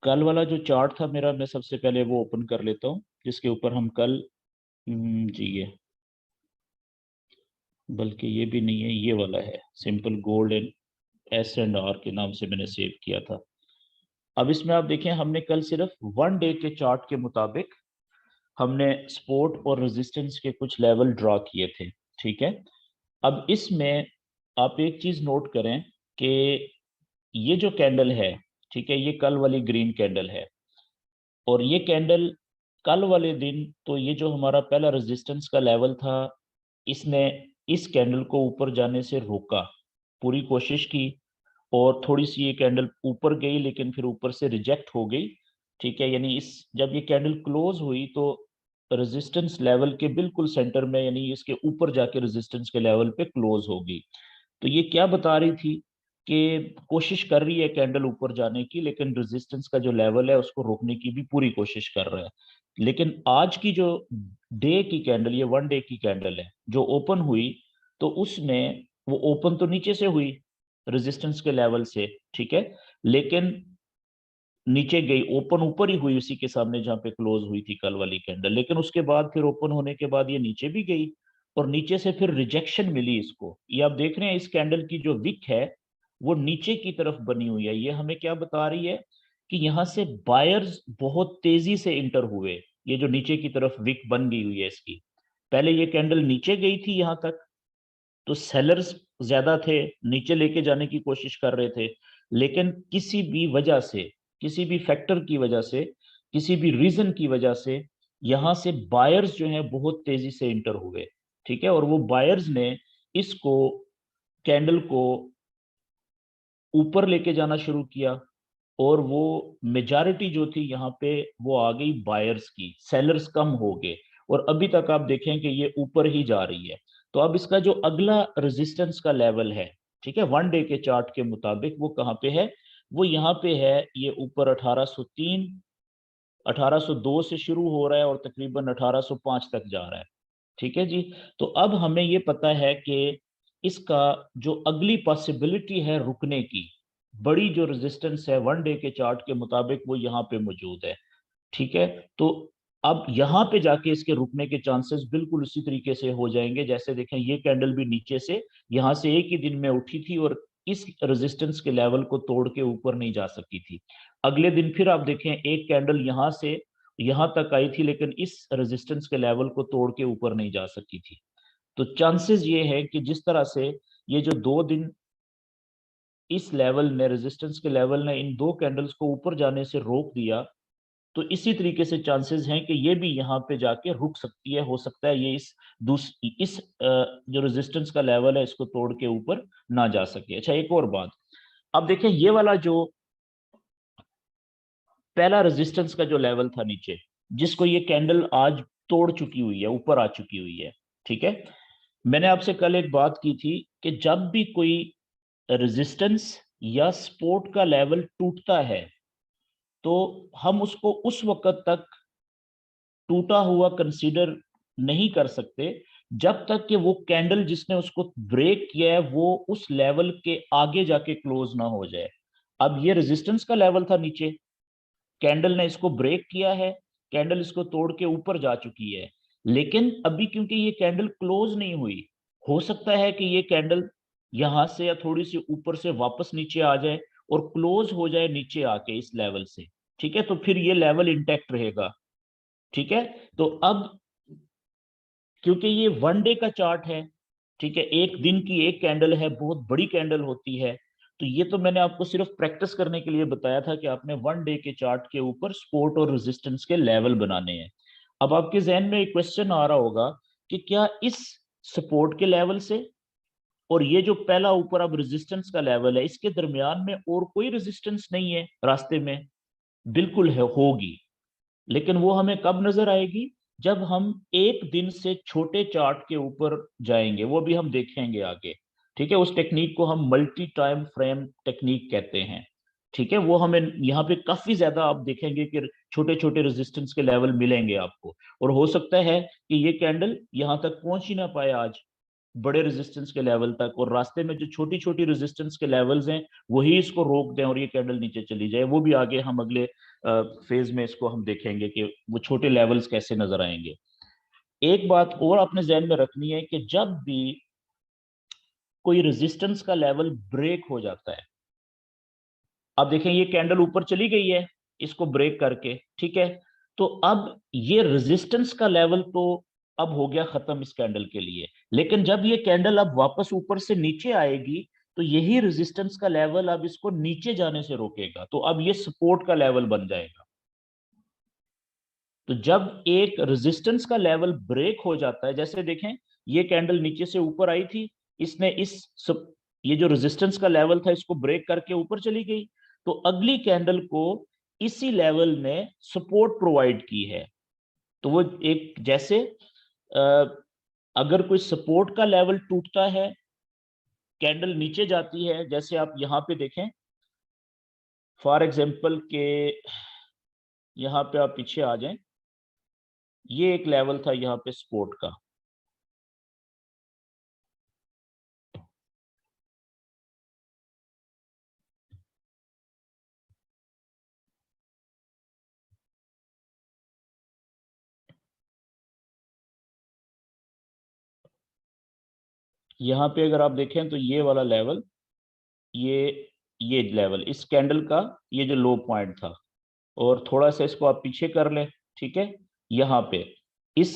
कल वाला जो चार्ट था मेरा, मैं सबसे पहले वो ओपन कर लेता हूँ जिसके ऊपर हम कल जी ये, बल्कि ये भी नहीं है, ये वाला है सिंपल गोल्ड एंड S&R के नाम से मैंने सेव किया था। अब इसमें आप देखें, हमने कल सिर्फ 1 डे के चार्ट के मुताबिक हमने सपोर्ट और रेजिस्टेंस के कुछ लेवल ड्रॉ किए थे। ठीक है। अब इसमें आप एक चीज नोट करें कि ये जो कैंडल है, ठीक है, ये कल वाली ग्रीन कैंडल है, और ये कैंडल कल वाले दिन, तो ये जो हमारा पहला रेजिस्टेंस का लेवल था, इसने इस कैंडल को ऊपर जाने से रोका, पूरी कोशिश की, और थोड़ी सी ये कैंडल ऊपर गई लेकिन फिर ऊपर से रिजेक्ट हो गई। ठीक है, यानी इस जब ये कैंडल क्लोज हुई तो रेजिस्टेंस लेवल के बिल्कुल सेंटर में, यानी इसके ऊपर जाके रेजिस्टेंस के लेवल पे क्लोज हो गई। तो ये क्या बता रही थी कि कोशिश कर रही है कैंडल ऊपर जाने की, लेकिन रेजिस्टेंस का जो लेवल है उसको रोकने की भी पूरी कोशिश कर रहा है। लेकिन आज की जो डे की कैंडल, ये 1 डे की कैंडल है जो ओपन हुई, तो उसमें वो ओपन तो नीचे से हुई रेजिस्टेंस के लेवल से, ठीक है, लेकिन नीचे गई, ओपन ऊपर ही हुई उसी के सामने जहां पे क्लोज हुई थी कल वाली कैंडल, लेकिन उसके बाद फिर ओपन होने के बाद ये नीचे भी गई, और नीचे से फिर रिजेक्शन मिली इसको। ये आप देख रहे हैं, इस कैंडल की जो विक है वो नीचे की तरफ बनी हुई है। ये हमें क्या बता रही है कि यहाँ से बायर्स बहुत तेजी से इंटर हुए। ये जो नीचे की तरफ विक बन गई हुई है इसकी, पहले ये कैंडल नीचे गई थी यहां तक, तो सेलर्स ज्यादा थे, नीचे लेके जाने की कोशिश कर रहे थे, लेकिन किसी भी वजह से, किसी भी फैक्टर की वजह से, किसी भी रीजन की वजह से यहां से बायर्स जो हैं बहुत तेजी से इंटर हुए। ठीक है, और वो बायर्स ने इसको, कैंडल को ऊपर लेके जाना शुरू किया, और वो मेजॉरिटी जो थी यहाँ पे वो आ गई बायर्स की, सेलर्स कम हो गए, और अभी तक आप देखें कि ये ऊपर ही जा रही है। तो अब इसका जो अगला रेजिस्टेंस का लेवल है, ठीक है, 1 डे के चार्ट के मुताबिक वो कहाँ पे है, वो यहाँ पे है, ये ऊपर 1803, 1802 से शुरू हो रहा है और तकरीबन 1805 तक जा रहा है। ठीक है जी। तो अब हमें ये पता है कि इसका जो अगली पॉसिबिलिटी है रुकने की, बड़ी जो रेजिस्टेंस है 1 डे के चार्ट के मुताबिक वो यहाँ पे मौजूद है। ठीक है। तो अब यहाँ पे जाके इसके रुकने के चांसेस बिल्कुल उसी तरीके से हो जाएंगे, जैसे देखें ये कैंडल भी नीचे से यहाँ से एक ही दिन में उठी थी और इस रेजिस्टेंस के लेवल को तोड़ के ऊपर नहीं जा सकी थी। अगले दिन फिर आप देखें एक कैंडल यहाँ से यहाँ तक आई थी, लेकिन इस रेजिस्टेंस के लेवल को तोड़ के ऊपर नहीं जा सकी थी। तो चांसेस ये है कि जिस तरह से ये जो 2 दिन इस लेवल ने, रेजिस्टेंस के लेवल ने इन दो कैंडल्स को ऊपर जाने से रोक दिया, तो इसी तरीके से चांसेस हैं कि ये भी यहाँ पे जाके रुक सकती है। हो सकता है ये इस जो रेजिस्टेंस का लेवल है इसको तोड़ के ऊपर ना जा सके। अच्छा, एक और बात, अब देखें ये वाला जो पहला रेजिस्टेंस का जो लेवल था नीचे, जिसको ये कैंडल आज तोड़ चुकी हुई है, ऊपर आ चुकी हुई है। ठीक है, मैंने आपसे कल एक बात की थी कि जब भी कोई रेजिस्टेंस या सपोर्ट का लेवल टूटता है, तो हम उसको उस वक्त तक टूटा हुआ कंसीडर नहीं कर सकते जब तक कि वो कैंडल जिसने उसको ब्रेक किया है वो उस लेवल के आगे जाके क्लोज ना हो जाए। अब ये रेजिस्टेंस का लेवल था नीचे, कैंडल ने इसको ब्रेक किया है, कैंडल इसको तोड़ के ऊपर जा चुकी है, लेकिन अभी क्योंकि ये कैंडल क्लोज नहीं हुई, हो सकता है कि ये कैंडल यहां से या थोड़ी सी ऊपर से वापस नीचे आ जाए और क्लोज हो जाए नीचे आके इस लेवल से। ठीक है, तो फिर ये लेवल इंटैक्ट रहेगा। ठीक है। तो अब क्योंकि ये 1 डे का चार्ट है, ठीक है, एक दिन की एक कैंडल है, बहुत बड़ी कैंडल होती है, तो ये तो मैंने आपको सिर्फ प्रैक्टिस करने के लिए बताया था कि आपने 1 डे के चार्ट के ऊपर सपोर्ट और रेजिस्टेंस के लेवल बनाने हैं। अब आपके जहन में एक क्वेश्चन आ रहा होगा कि क्या इस सपोर्ट के लेवल से और ये जो पहला ऊपर अब रेजिस्टेंस का लेवल है इसके दरमियान में और कोई रेजिस्टेंस नहीं है रास्ते में? बिल्कुल है, होगी, लेकिन वो हमें कब नजर आएगी? जब हम एक दिन से छोटे चार्ट के ऊपर जाएंगे, वो भी हम देखेंगे आगे। ठीक है, उस टेक्निक को हम मल्टी टाइम फ्रेम टेक्निक कहते हैं। ठीक है, वो हमें यहाँ पे काफी ज्यादा आप देखेंगे कि छोटे छोटे रेजिस्टेंस के लेवल मिलेंगे आपको, और हो सकता है कि ये कैंडल यहाँ तक पहुंच ही ना पाए आज। बड़े रेजिस्टेंस के लेवल तक, और रास्ते में जो छोटी छोटी रेजिस्टेंस के लेवल्स हैं वही इसको रोक दें और ये कैंडल नीचे चली जाए। वो भी आगे हम अगले फेज में इसको हम देखेंगे कि वो छोटे लेवल्स कैसे नजर आएंगे। एक बात और आपने जहन में रखनी है कि जब भी कोई रेजिस्टेंस का लेवल ब्रेक हो जाता है, अब देखें ये कैंडल ऊपर चली गई है इसको ब्रेक करके, ठीक है, तो अब ये रेजिस्टेंस का लेवल तो अब हो गया खत्म इस कैंडल के लिए, लेकिन जब ये कैंडल अब वापस ऊपर से नीचे आएगी तो यही रेजिस्टेंस का लेवल अब इसको नीचे जाने से रोकेगा, तो अब ये सपोर्ट का लेवल बन जाएगा। तो जब एक रेजिस्टेंस का लेवल ब्रेक हो जाता है, जैसे देखें ये कैंडल नीचे से ऊपर आई थी, इसने ये जो रेजिस्टेंस का लेवल था इसको ब्रेक करके ऊपर चली गई, तो अगली कैंडल को इसी लेवल ने सपोर्ट प्रोवाइड की है। तो वो एक जैसे अगर कोई सपोर्ट का लेवल टूटता है, कैंडल नीचे जाती है, जैसे आप यहां पे देखें फॉर एग्जांपल के यहां पे आप पीछे आ जाएं, ये एक लेवल था यहाँ पे सपोर्ट का, यहाँ पे अगर आप देखें तो ये वाला लेवल, ये ये लेवल इस कैंडल का ये जो लो पॉइंट था, और थोड़ा सा इसको आप पीछे कर लें, ठीक है, यहाँ पे इस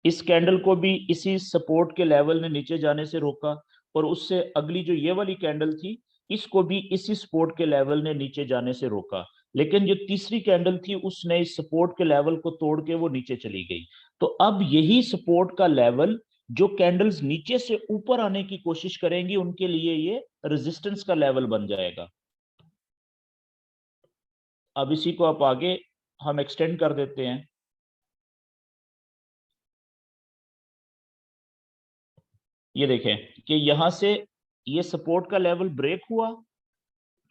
इस कैंडल को भी इसी सपोर्ट के लेवल ने नीचे जाने से रोका, और उससे अगली जो ये वाली कैंडल थी इसको भी इसी सपोर्ट के लेवल ने नीचे जाने से रोका, लेकिन जो तीसरी कैंडल थी उसने इस सपोर्ट के लेवल को तोड़ के वो नीचे चली गई। तो अब यही सपोर्ट का लेवल जो कैंडल्स नीचे से ऊपर आने की कोशिश करेंगी उनके लिए ये रेजिस्टेंस का लेवल बन जाएगा। अब इसी को आप आगे हम एक्सटेंड कर देते हैं। ये देखें कि यहां से ये सपोर्ट का लेवल ब्रेक हुआ,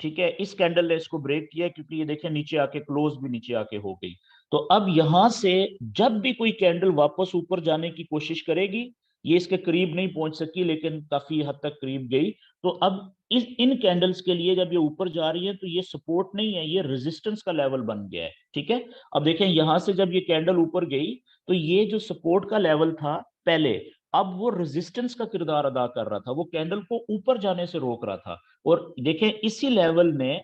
ठीक है, इस कैंडल ने इसको ब्रेक किया क्योंकि ये देखें नीचे आके क्लोज भी नीचे आके हो गई। तो अब यहां से जब भी कोई कैंडल वापस ऊपर जाने की कोशिश करेगी, ये इसके करीब नहीं पहुंच सकी लेकिन काफी हद तक करीब गई, तो अब इस इन कैंडल्स के लिए जब ये ऊपर जा रही है तो ये सपोर्ट नहीं है, ये रेजिस्टेंस का लेवल बन गया है, ठीक है। अब देखें यहां से जब ये कैंडल ऊपर गई तो ये जो सपोर्ट का लेवल था पहले, अब वो रेजिस्टेंस का किरदार अदा कर रहा था, वो कैंडल को ऊपर जाने से रोक रहा था, और देखें इसी लेवल ने,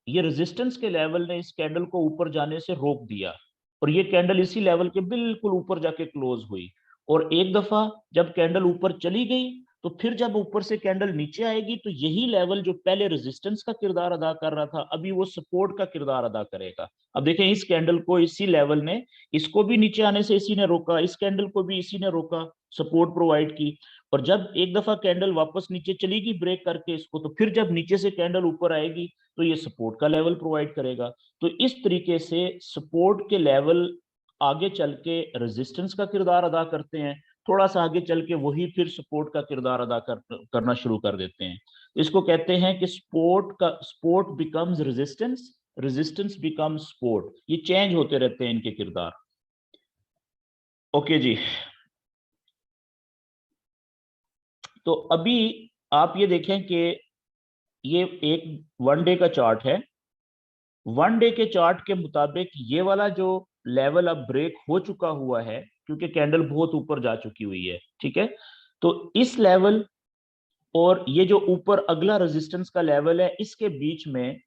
ये रेजिस्टेंस के लेवल ने इस कैंडल को ऊपर जाने से रोक दिया, और ये कैंडल इसी लेवल के बिल्कुल ऊपर जाके क्लोज हुई। और एक दफा जब कैंडल ऊपर चली गई तो फिर जब ऊपर से कैंडल नीचे आएगी तो यही लेवल जो पहले रेजिस्टेंस का किरदार अदा कर रहा था अभी वो सपोर्ट का किरदार अदा करेगा। अब देखें इस कैंडल को इसी लेवल ने, इसको भी नीचे आने से इसी ने रोका, इस कैंडल को भी इसी ने रोका, सपोर्ट प्रोवाइड की, और जब एक दफा कैंडल वापस नीचे चलेगी ब्रेक करके इसको, तो फिर जब नीचे से कैंडल ऊपर आएगी तो ये सपोर्ट का लेवल प्रोवाइड करेगा। तो इस तरीके से सपोर्ट के लेवल आगे चल के रेजिस्टेंस का किरदार अदा करते हैं, थोड़ा सा आगे चल के वही फिर सपोर्ट का किरदार अदा करना शुरू कर देते हैं। इसको कहते हैं कि support becomes resistance, resistance becomes support, ये चेंज होते रहते हैं इनके किरदार। ओके जी, तो अभी आप ये देखें कि ये एक वन डे का चार्ट है, वन डे के चार्ट के मुताबिक ये वाला जो लेवल अब ब्रेक हो चुका हुआ है क्योंकि कैंडल बहुत ऊपर जा चुकी हुई है, ठीक है, तो इस लेवल और ये जो ऊपर अगला रेजिस्टेंस का लेवल है इसके बीच में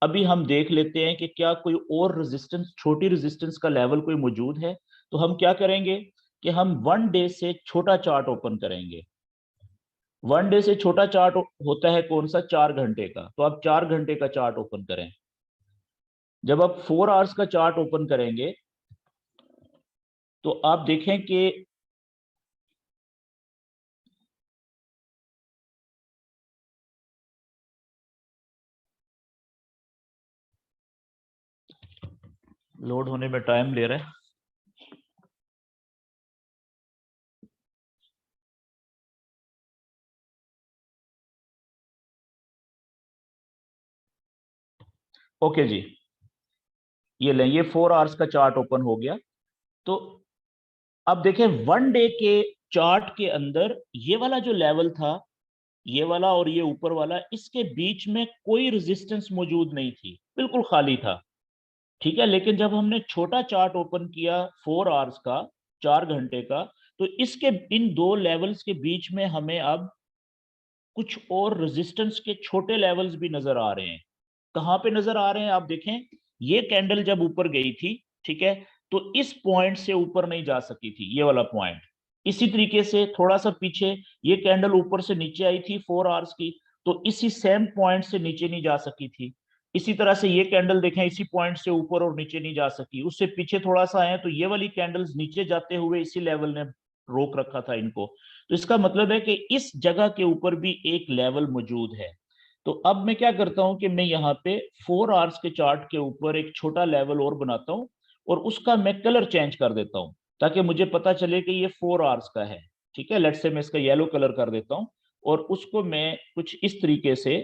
अभी हम देख लेते हैं कि क्या कोई और रेजिस्टेंस, छोटी रेजिस्टेंस का लेवल कोई मौजूद है। तो हम क्या करेंगे कि हम वन डे से छोटा चार्ट ओपन करेंगे। वन डे से छोटा चार्ट होता है कौन सा, 4 घंटे का, तो आप 4 घंटे का चार्ट ओपन करें। जब आप 4 आवर्स का चार्ट ओपन करेंगे तो आप देखें कि लोड होने में टाइम ले रहा है। ओके जी, ये लें, ये 4 आवर्स का चार्ट ओपन हो गया। तो अब देखें वन डे के चार्ट के अंदर ये वाला जो लेवल था, ये वाला और ये ऊपर वाला, इसके बीच में कोई रेजिस्टेंस मौजूद नहीं थी, बिल्कुल खाली था। ठीक है, लेकिन जब हमने छोटा चार्ट ओपन किया 4 आवर्स का, 4 घंटे का, तो इसके इन दो लेवल्स के बीच में हमें अब कुछ और रेजिस्टेंस के छोटे लेवल्स भी नजर आ रहे हैं। कहाँ पे नजर आ रहे हैं आप देखें, ये कैंडल जब ऊपर गई थी, ठीक है, तो इस पॉइंट से ऊपर नहीं जा सकी थी, ये वाला पॉइंट। इसी तरीके से थोड़ा सा पीछे ये कैंडल ऊपर से नीचे आई थी 4 आवर्स की, तो इसी सेम पॉइंट से नीचे नहीं जा सकी थी। इसी तरह से ये कैंडल देखें, इसी पॉइंट से ऊपर और नीचे नहीं जा सकी। उससे पीछे थोड़ा सा आए तो ये वाली कैंडल्स नीचे जाते हुए इसी लेवल ने रोक रखा था इनको। तो इसका मतलब है कि इस जगह के ऊपर भी एक लेवल मौजूद है। तो अब मैं क्या करता हूं कि मैं यहाँ पे 4 आवर्स के चार्ट के ऊपर एक छोटा लेवल और बनाता हूं, और उसका मैं कलर चेंज कर देता हूं, ताकि मुझे पता चले कि ये 4 आवर्स का है। ठीक है, लेट्स से मैं इसका येलो कलर कर देता हूं, और उसको मैं कुछ इस तरीके से,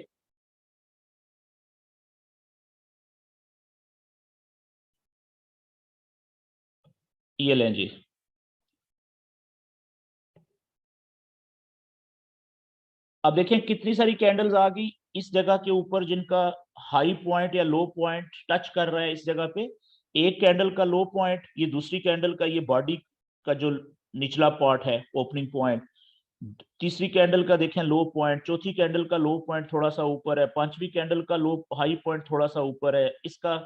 ये लें जी। अब देखें कितनी सारी कैंडल्स आ गई इस जगह के ऊपर, जिनका हाई पॉइंट या लो पॉइंट टच कर रहा है इस जगह पे। एक कैंडल का लो पॉइंट, ये दूसरी कैंडल का ये बॉडी का जो निचला पार्ट है, ओपनिंग पॉइंट। तीसरी कैंडल का देखें लो पॉइंट, चौथी कैंडल का लो पॉइंट थोड़ा सा ऊपर है, पांचवी कैंडल का लो हाई पॉइंट थोड़ा सा ऊपर है, इसका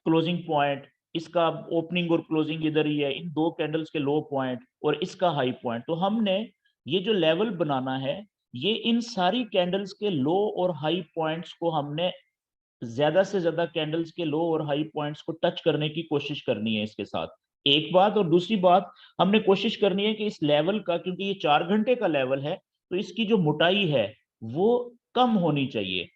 क्लोजिंग पॉइंट, इसका ओपनिंग और क्लोजिंग इधर ही है, इन दो कैंडल्स के लो पॉइंट और इसका हाई पॉइंट। तो हमने ये जो लेवल बनाना है, ये इन सारी कैंडल्स के लो और हाई पॉइंट्स को हमने ज्यादा से ज्यादा कैंडल्स के लो और हाई पॉइंट्स को टच करने की कोशिश करनी है इसके साथ। एक बात, और दूसरी बात, हमने कोशिश करनी है कि इस लेवल का, क्योंकि ये 4 घंटे का लेवल है, तो इसकी जो मोटाई है वो कम होनी चाहिए।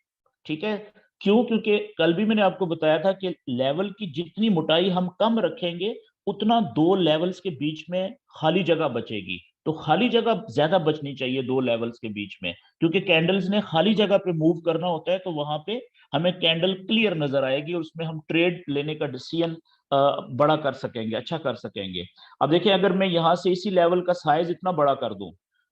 ठीक है, क्यों? क्योंकि कल भी मैंने आपको बताया था कि लेवल की जितनी मोटाई हम कम रखेंगे, उतना दो लेवल्स के बीच में खाली जगह बचेगी। तो खाली जगह ज्यादा बचनी चाहिए दो लेवल्स के बीच में, क्योंकि कैंडल्स ने खाली जगह पे मूव करना होता है, तो वहां पे हमें कैंडल क्लियर नजर आएगी, और उसमें हम ट्रेड लेने का डिसीजन बड़ा कर सकेंगे, अच्छा कर सकेंगे। अब देखिए, अगर मैं यहाँ से इसी लेवल का साइज इतना बड़ा कर दूं,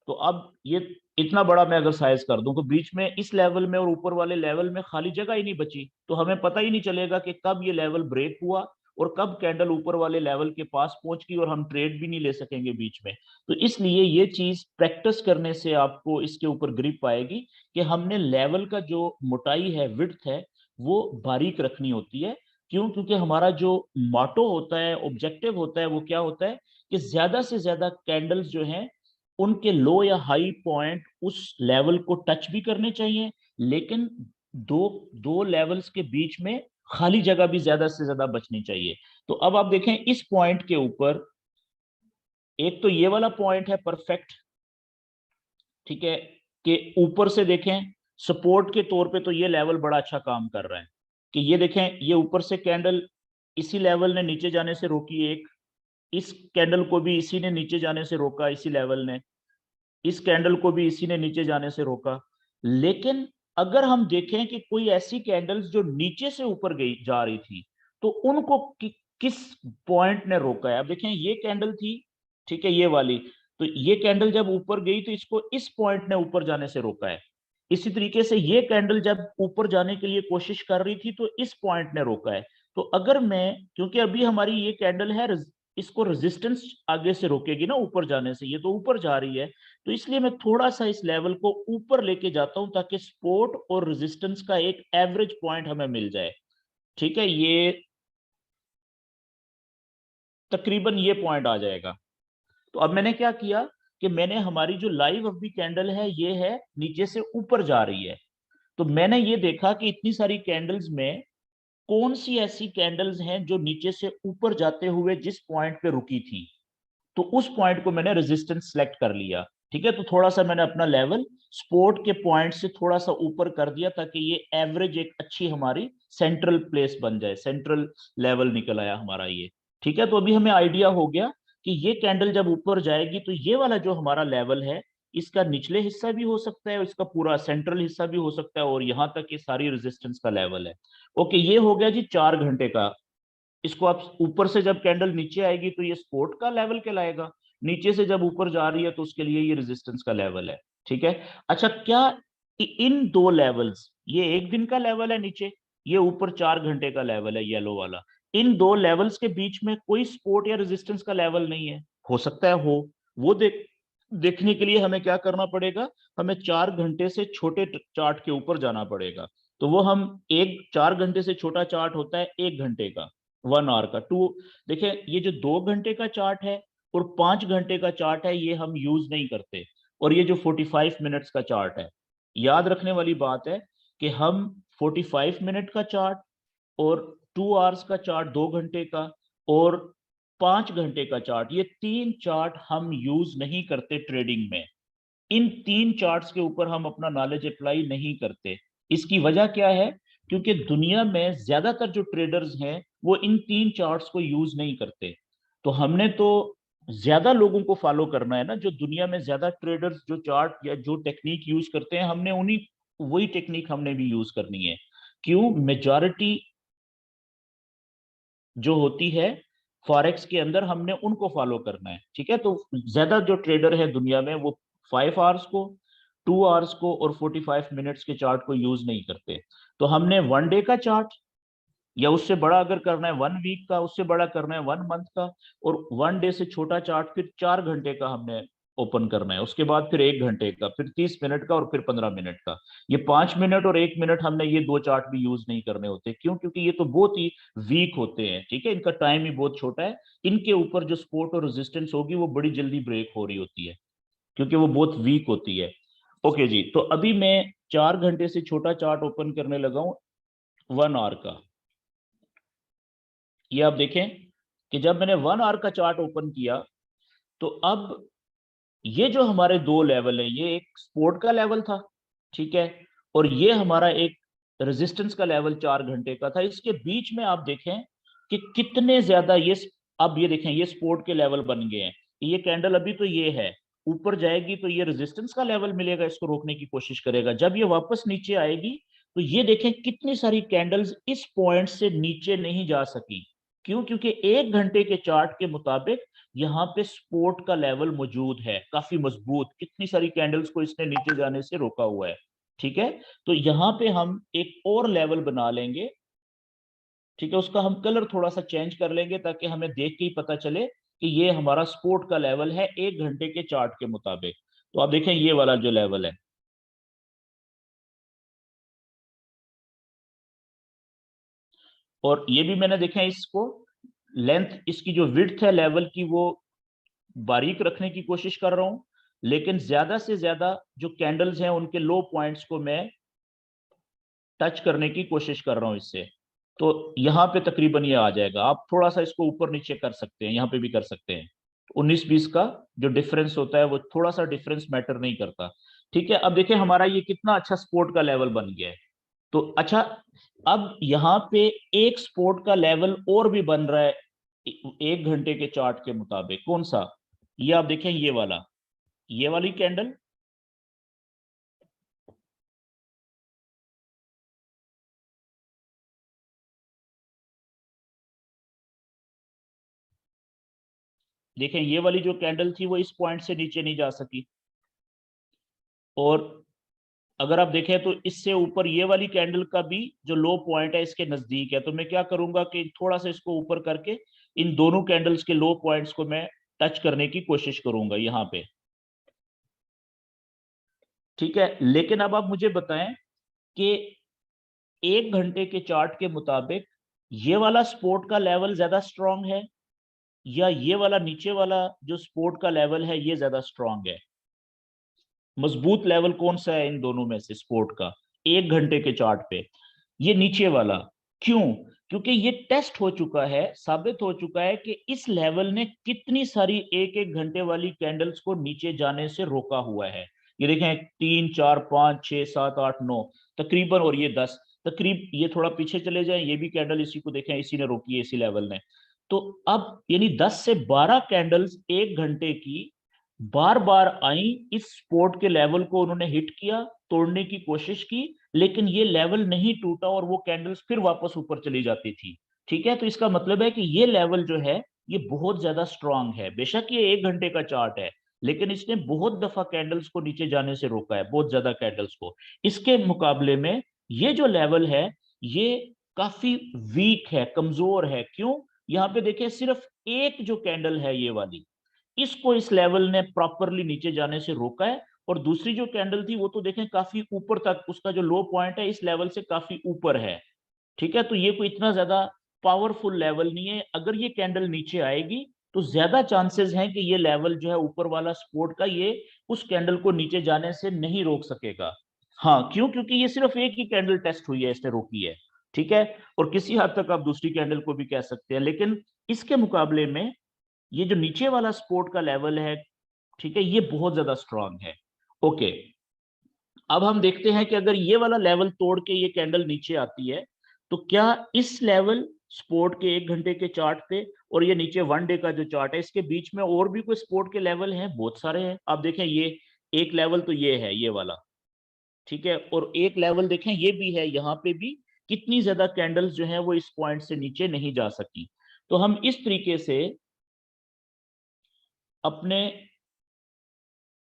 तो अब ये इतना बड़ा मैं अगर साइज कर दूं, तो बीच में इस लेवल में और ऊपर वाले लेवल में खाली जगह ही नहीं बची, तो हमें पता ही नहीं चलेगा कि कब ये लेवल ब्रेक हुआ और कब कैंडल ऊपर वाले लेवल के पास पहुंच गई, और हम ट्रेड भी नहीं ले सकेंगे बीच में। तो इसलिए ये चीज प्रैक्टिस करने से आपको इसके ऊपर ग्रिप आएगी कि हमने लेवल का जो मोटाई है, विड्थ है, वो बारीक रखनी होती है। क्यों? क्योंकि हमारा जो मोटो होता है, ऑब्जेक्टिव होता है, वो क्या होता है कि ज्यादा से ज्यादा कैंडल्स जो हैं, उनके लो या हाई पॉइंट उस लेवल को टच भी करने चाहिए, लेकिन दो दो लेवल्स के बीच में खाली जगह भी ज्यादा से ज्यादा बचनी चाहिए। तो अब आप देखें इस पॉइंट के ऊपर, एक तो ये वाला पॉइंट है परफेक्ट, ठीक है, कि ऊपर से देखें सपोर्ट के तौर पे तो ये लेवल बड़ा अच्छा काम कर रहा है। कि ये देखें, ये ऊपर से कैंडल इसी लेवल ने नीचे जाने से रोकी, एक इस कैंडल को भी इसी ने नीचे जाने से रोका, इसी लेवल ने इस कैंडल को भी इसी ने नीचे जाने से रोका। लेकिन अगर हम देखें कि कोई ऐसी कैंडल्स जो नीचे से ऊपर गई जा रही थी, तो उनको किस पॉइंट ने रोका है। अब देखें, ये कैंडल थी, ठीक है, ये वाली, तो ये कैंडल जब ऊपर गई तो इसको इस पॉइंट ने ऊपर जाने से रोका है। इसी तरीके से ये कैंडल जब ऊपर जाने के लिए कोशिश कर रही थी, तो इस पॉइंट ने रोका है। तो अगर मैं, क्योंकि अभी हमारी ये कैंडल है, इसको रेजिस्टेंस आगे से रोकेगी ना ऊपर जाने से, ये तो ऊपर जा रही है, तो इसलिए मैं थोड़ा सा इस लेवल को ऊपर लेके जाता हूं, ताकि सपोर्ट और रेजिस्टेंस का एक एवरेज पॉइंट हमें मिल जाए। ठीक है, ये तकरीबन ये पॉइंट आ जाएगा। तो अब मैंने क्या किया कि मैंने, हमारी जो लाइव अभी कैंडल है, ये है नीचे से ऊपर जा रही है। तो मैंने ये देखा कि इतनी सारी कैंडल्स में कौन सी ऐसी कैंडल्स हैं जो नीचे से ऊपर जाते हुए जिस पॉइंट पे रुकी थी, तो उस पॉइंट को मैंने रेजिस्टेंस सेलेक्ट कर लिया। ठीक है, तो थोड़ा सा मैंने अपना लेवल सपोर्ट के पॉइंट से थोड़ा सा ऊपर कर दिया, ताकि ये एवरेज एक अच्छी हमारी सेंट्रल प्लेस बन जाए, सेंट्रल लेवल निकल आया हमारा ये। ठीक है, तो अभी हमें आइडिया हो गया कि ये कैंडल जब ऊपर जाएगी, तो ये वाला जो हमारा लेवल है, इसका निचले हिस्सा भी हो सकता है और इसका पूरा सेंट्रल हिस्सा भी हो सकता है, और यहाँ तक ये सारी रेजिस्टेंस का लेवल है। ओके, ये हो गया जी 4 घंटे का। इसको आप ऊपर से जब कैंडल नीचे आएगी, तो ये सपोर्ट का लेवल कहलाएगा, नीचे से जब ऊपर जा रही है तो उसके लिए ये रेजिस्टेंस का लेवल है। ठीक है। अच्छा, क्या इन दो लेवल्स, ये एक दिन का लेवल है नीचे, ये ऊपर 4 घंटे का लेवल है येलो वाला, इन दो लेवल्स के बीच में कोई सपोर्ट या रेजिस्टेंस का लेवल नहीं है? हो सकता है हो। वो देखने के लिए हमें क्या करना पड़ेगा, हमें 4 घंटे से छोटे चार्ट के ऊपर जाना पड़ेगा। तो वो हम एक 4 घंटे से छोटा चार्ट होता है 1 घंटे का, 1 आवर का। देखिए ये जो 2 घंटे का चार्ट है और 5 घंटे का चार्ट है ये हम यूज नहीं करते। और ये जो 45 मिनट्स का चार्ट है, याद रखने वाली बात है कि हम 45 मिनट का चार्ट और 2 आवर्स का चार्ट 2 घंटे का और 5 घंटे का चार्ट, ये तीन चार्ट हम यूज नहीं करते ट्रेडिंग में। इन तीन चार्ट्स के ऊपर हम अपना नॉलेज अप्लाई नहीं करते। इसकी वजह क्या है? क्योंकि दुनिया में ज्यादातर जो ट्रेडर्स हैं वो इन तीन चार्ट्स को यूज नहीं करते। तो हमने तो ज्यादा लोगों को फॉलो करना है ना, जो दुनिया में ज्यादा ट्रेडर्स जो चार्ट या जो टेक्निक यूज करते हैं, हमने उन्हीं वही टेक्निक हमने भी यूज करनी है। क्यों? मेजॉरिटी जो होती है फॉरेक्स के अंदर हमने उनको फॉलो करना है। ठीक है। तो ज्यादा जो ट्रेडर है दुनिया में वो 5 आवर्स को, 2 आवर्स को और 45 मिनट्स के चार्ट को यूज नहीं करते। तो हमने 1 डे का चार्ट या उससे बड़ा अगर करना है 1 वीक का, उससे बड़ा करना है 1 मंथ का, और 1 डे से छोटा चार्ट फिर 4 घंटे का हमने ओपन करना है, उसके बाद फिर 1 घंटे का, फिर 30 मिनट का और फिर 15 मिनट का। ये 5 मिनट और 1 मिनट हमने ये दो चार्ट भी यूज नहीं करने होते। क्यों? क्योंकि ये तो बहुत ही वीक होते हैं। ठीक है, इनका टाइम ही बहुत छोटा है। इनके ऊपर जो सपोर्ट और रेजिस्टेंस होगी वो बड़ी जल्दी ब्रेक हो रही होती है, क्योंकि वो बहुत वीक होती है। ओके जी, तो अभी मैं 4 घंटे से छोटा चार्ट ओपन करने लगा हूं, 1 आवर का। ये आप देखें कि जब मैंने 1 आवर का चार्ट ओपन किया तो अब ये जो हमारे दो लेवल है, ये एक सपोर्ट का लेवल था, ठीक है, और ये हमारा एक रेजिस्टेंस का लेवल 4 घंटे का था। इसके बीच में आप देखें कि कितने ज्यादा ये, अब ये देखें ये सपोर्ट के लेवल बन गए हैं। ये कैंडल अभी तो ये है, ऊपर जाएगी तो ये रेजिस्टेंस का लेवल मिलेगा, इसको रोकने की कोशिश करेगा। जब ये वापस नीचे आएगी तो ये देखें कितनी सारी कैंडल्स इस पॉइंट से नीचे नहीं जा सकी। क्यों? क्योंकि 1 घंटे के चार्ट के मुताबिक यहाँ पे सपोर्ट का लेवल मौजूद है, काफी मजबूत, कितनी सारी कैंडल्स को इसने नीचे जाने से रोका हुआ है। ठीक है, तो यहाँ पे हम एक और लेवल बना लेंगे। ठीक है, उसका हम कलर थोड़ा सा चेंज कर लेंगे ताकि हमें देख के ही पता चले कि ये हमारा सपोर्ट का लेवल है 1 घंटे के चार्ट के मुताबिक। तो आप देखें ये वाला जो लेवल है, और ये भी मैंने देखा है, इसको लेंथ, इसकी जो विड्थ है लेवल की, वो बारीक रखने की कोशिश कर रहा हूं, लेकिन ज्यादा से ज्यादा जो कैंडल्स हैं उनके लो पॉइंट्स को मैं टच करने की कोशिश कर रहा हूं इससे। तो यहाँ पे तकरीबन ये आ जाएगा। आप थोड़ा सा इसको ऊपर नीचे कर सकते हैं, यहाँ पे भी कर सकते हैं। 19-20 का जो डिफरेंस होता है वो थोड़ा सा डिफरेंस मैटर नहीं करता। ठीक है, अब देखिए हमारा ये कितना अच्छा सपोर्ट का लेवल बन गया है। तो अच्छा, अब यहाँ पे एक सपोर्ट का लेवल और भी बन रहा है 1 घंटे के चार्ट के मुताबिक। कौन सा? ये आप देखें, ये वाला, ये वाली कैंडल। देखें ये वाली जो कैंडल थी वो इस पॉइंट से नीचे नहीं जा सकी, और अगर आप देखें तो इससे ऊपर ये वाली कैंडल का भी जो लो पॉइंट है इसके नजदीक है। तो मैं क्या करूंगा कि थोड़ा सा इसको ऊपर करके इन दोनों कैंडल्स के लो पॉइंट्स को मैं टच करने की कोशिश करूंगा यहाँ पे। ठीक है, लेकिन अब आप मुझे बताएं कि 1 घंटे के चार्ट के मुताबिक ये वाला सपोर्ट का लेवल ज्यादा स्ट्रांग है या ये वाला नीचे वाला जो सपोर्ट का लेवल है ये ज्यादा स्ट्रांग है? मजबूत लेवल कौन सा है इन दोनों में से सपोर्ट का 1 घंटे के चार्ट पे? ये नीचे वाला। क्यों? क्योंकि ये टेस्ट हो चुका है, साबित हो चुका है कि इस लेवल ने कितनी सारी 1-1 घंटे वाली कैंडल्स को नीचे जाने से रोका हुआ है। ये देखें 3, 4, 5, 6, 7, 8, 9 तकरीबन, और ये 10 तकरीब। ये थोड़ा पीछे चले जाए, ये भी कैंडल इसी को देखें, इसी ने रोकी है, इसी लेवल ने। तो अब यानी 10 से 12 कैंडल्स 1 घंटे की बार बार आई, इस सपोर्ट के लेवल को उन्होंने हिट किया, तोड़ने की कोशिश की, लेकिन ये लेवल नहीं टूटा और वो कैंडल्स फिर वापस ऊपर चली जाती थी। ठीक है, तो इसका मतलब है कि ये लेवल जो है ये बहुत ज्यादा स्ट्रांग है। बेशक ये 1 घंटे का चार्ट है, लेकिन इसने बहुत दफा कैंडल्स को नीचे जाने से रोका है, बहुत ज्यादा कैंडल्स को। इसके मुकाबले में ये जो लेवल है ये काफी वीक है, कमजोर है। क्यों? यहाँ पे देखिए सिर्फ एक जो कैंडल है ये वाली, इसको इस लेवल ने प्रॉपरली नीचे जाने से रोका है। और दूसरी जो कैंडल थी वो तो देखें काफी ऊपर तक, उसका जो लो पॉइंट है इस लेवल से काफी ऊपर है। ठीक है, तो ये कोई इतना ज्यादा पावरफुल लेवल नहीं है। अगर ये कैंडल नीचे आएगी तो ज्यादा चांसेस हैं कि ये लेवल जो है ऊपर वाला सपोर्ट का, ये उस कैंडल को नीचे जाने से नहीं रोक सकेगा। हाँ, क्यों? क्योंकि ये सिर्फ एक ही कैंडल टेस्ट हुई है, इसने रोकी है। ठीक है, और किसी हद तक आप दूसरी कैंडल को भी कह सकते हैं, लेकिन इसके मुकाबले में ये जो नीचे वाला सपोर्ट का लेवल है, ठीक है, ये बहुत ज्यादा स्ट्रांग है। ओके, अब हम देखते हैं कि अगर ये वाला लेवल तोड़ के ये कैंडल नीचे आती है तो क्या इस लेवल सपोर्ट के 1 घंटे के चार्ट पे और ये नीचे 1 डे का जो चार्ट है, इसके बीच में और भी कोई सपोर्ट के लेवल हैं? बहुत सारे हैं। आप देखें, ये एक लेवल तो ये है, ये वाला। ठीक है, और एक लेवल देखें ये भी है, यहाँ पे भी कितनी ज्यादा कैंडल्स जो है वो इस पॉइंट से नीचे नहीं जा सकी। तो हम इस तरीके से अपने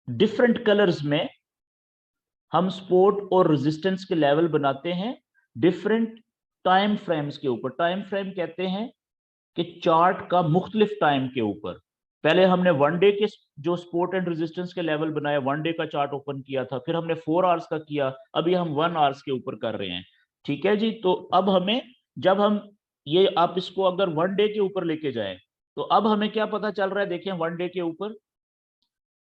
डिफरेंट कलर्स में हम सपोर्ट और रेजिस्टेंस के लेवल बनाते हैं डिफरेंट टाइम फ्रेम्स के ऊपर। टाइम फ्रेम कहते हैं कि चार्ट का मुख्तलिफ टाइम के ऊपर। पहले हमने 1 डे के जो सपोर्ट एंड रेजिस्टेंस के लेवल बनाया, 1 डे का चार्ट ओपन किया था, फिर हमने 4 आवर्स का किया, अभी हम 1 आवर्स के ऊपर कर रहे हैं। ठीक है जी, तो अब हमें, जब हम ये, आप इसको अगर 1 डे के ऊपर लेके जाएं तो अब हमें क्या पता चल रहा है? देखें 1 डे के ऊपर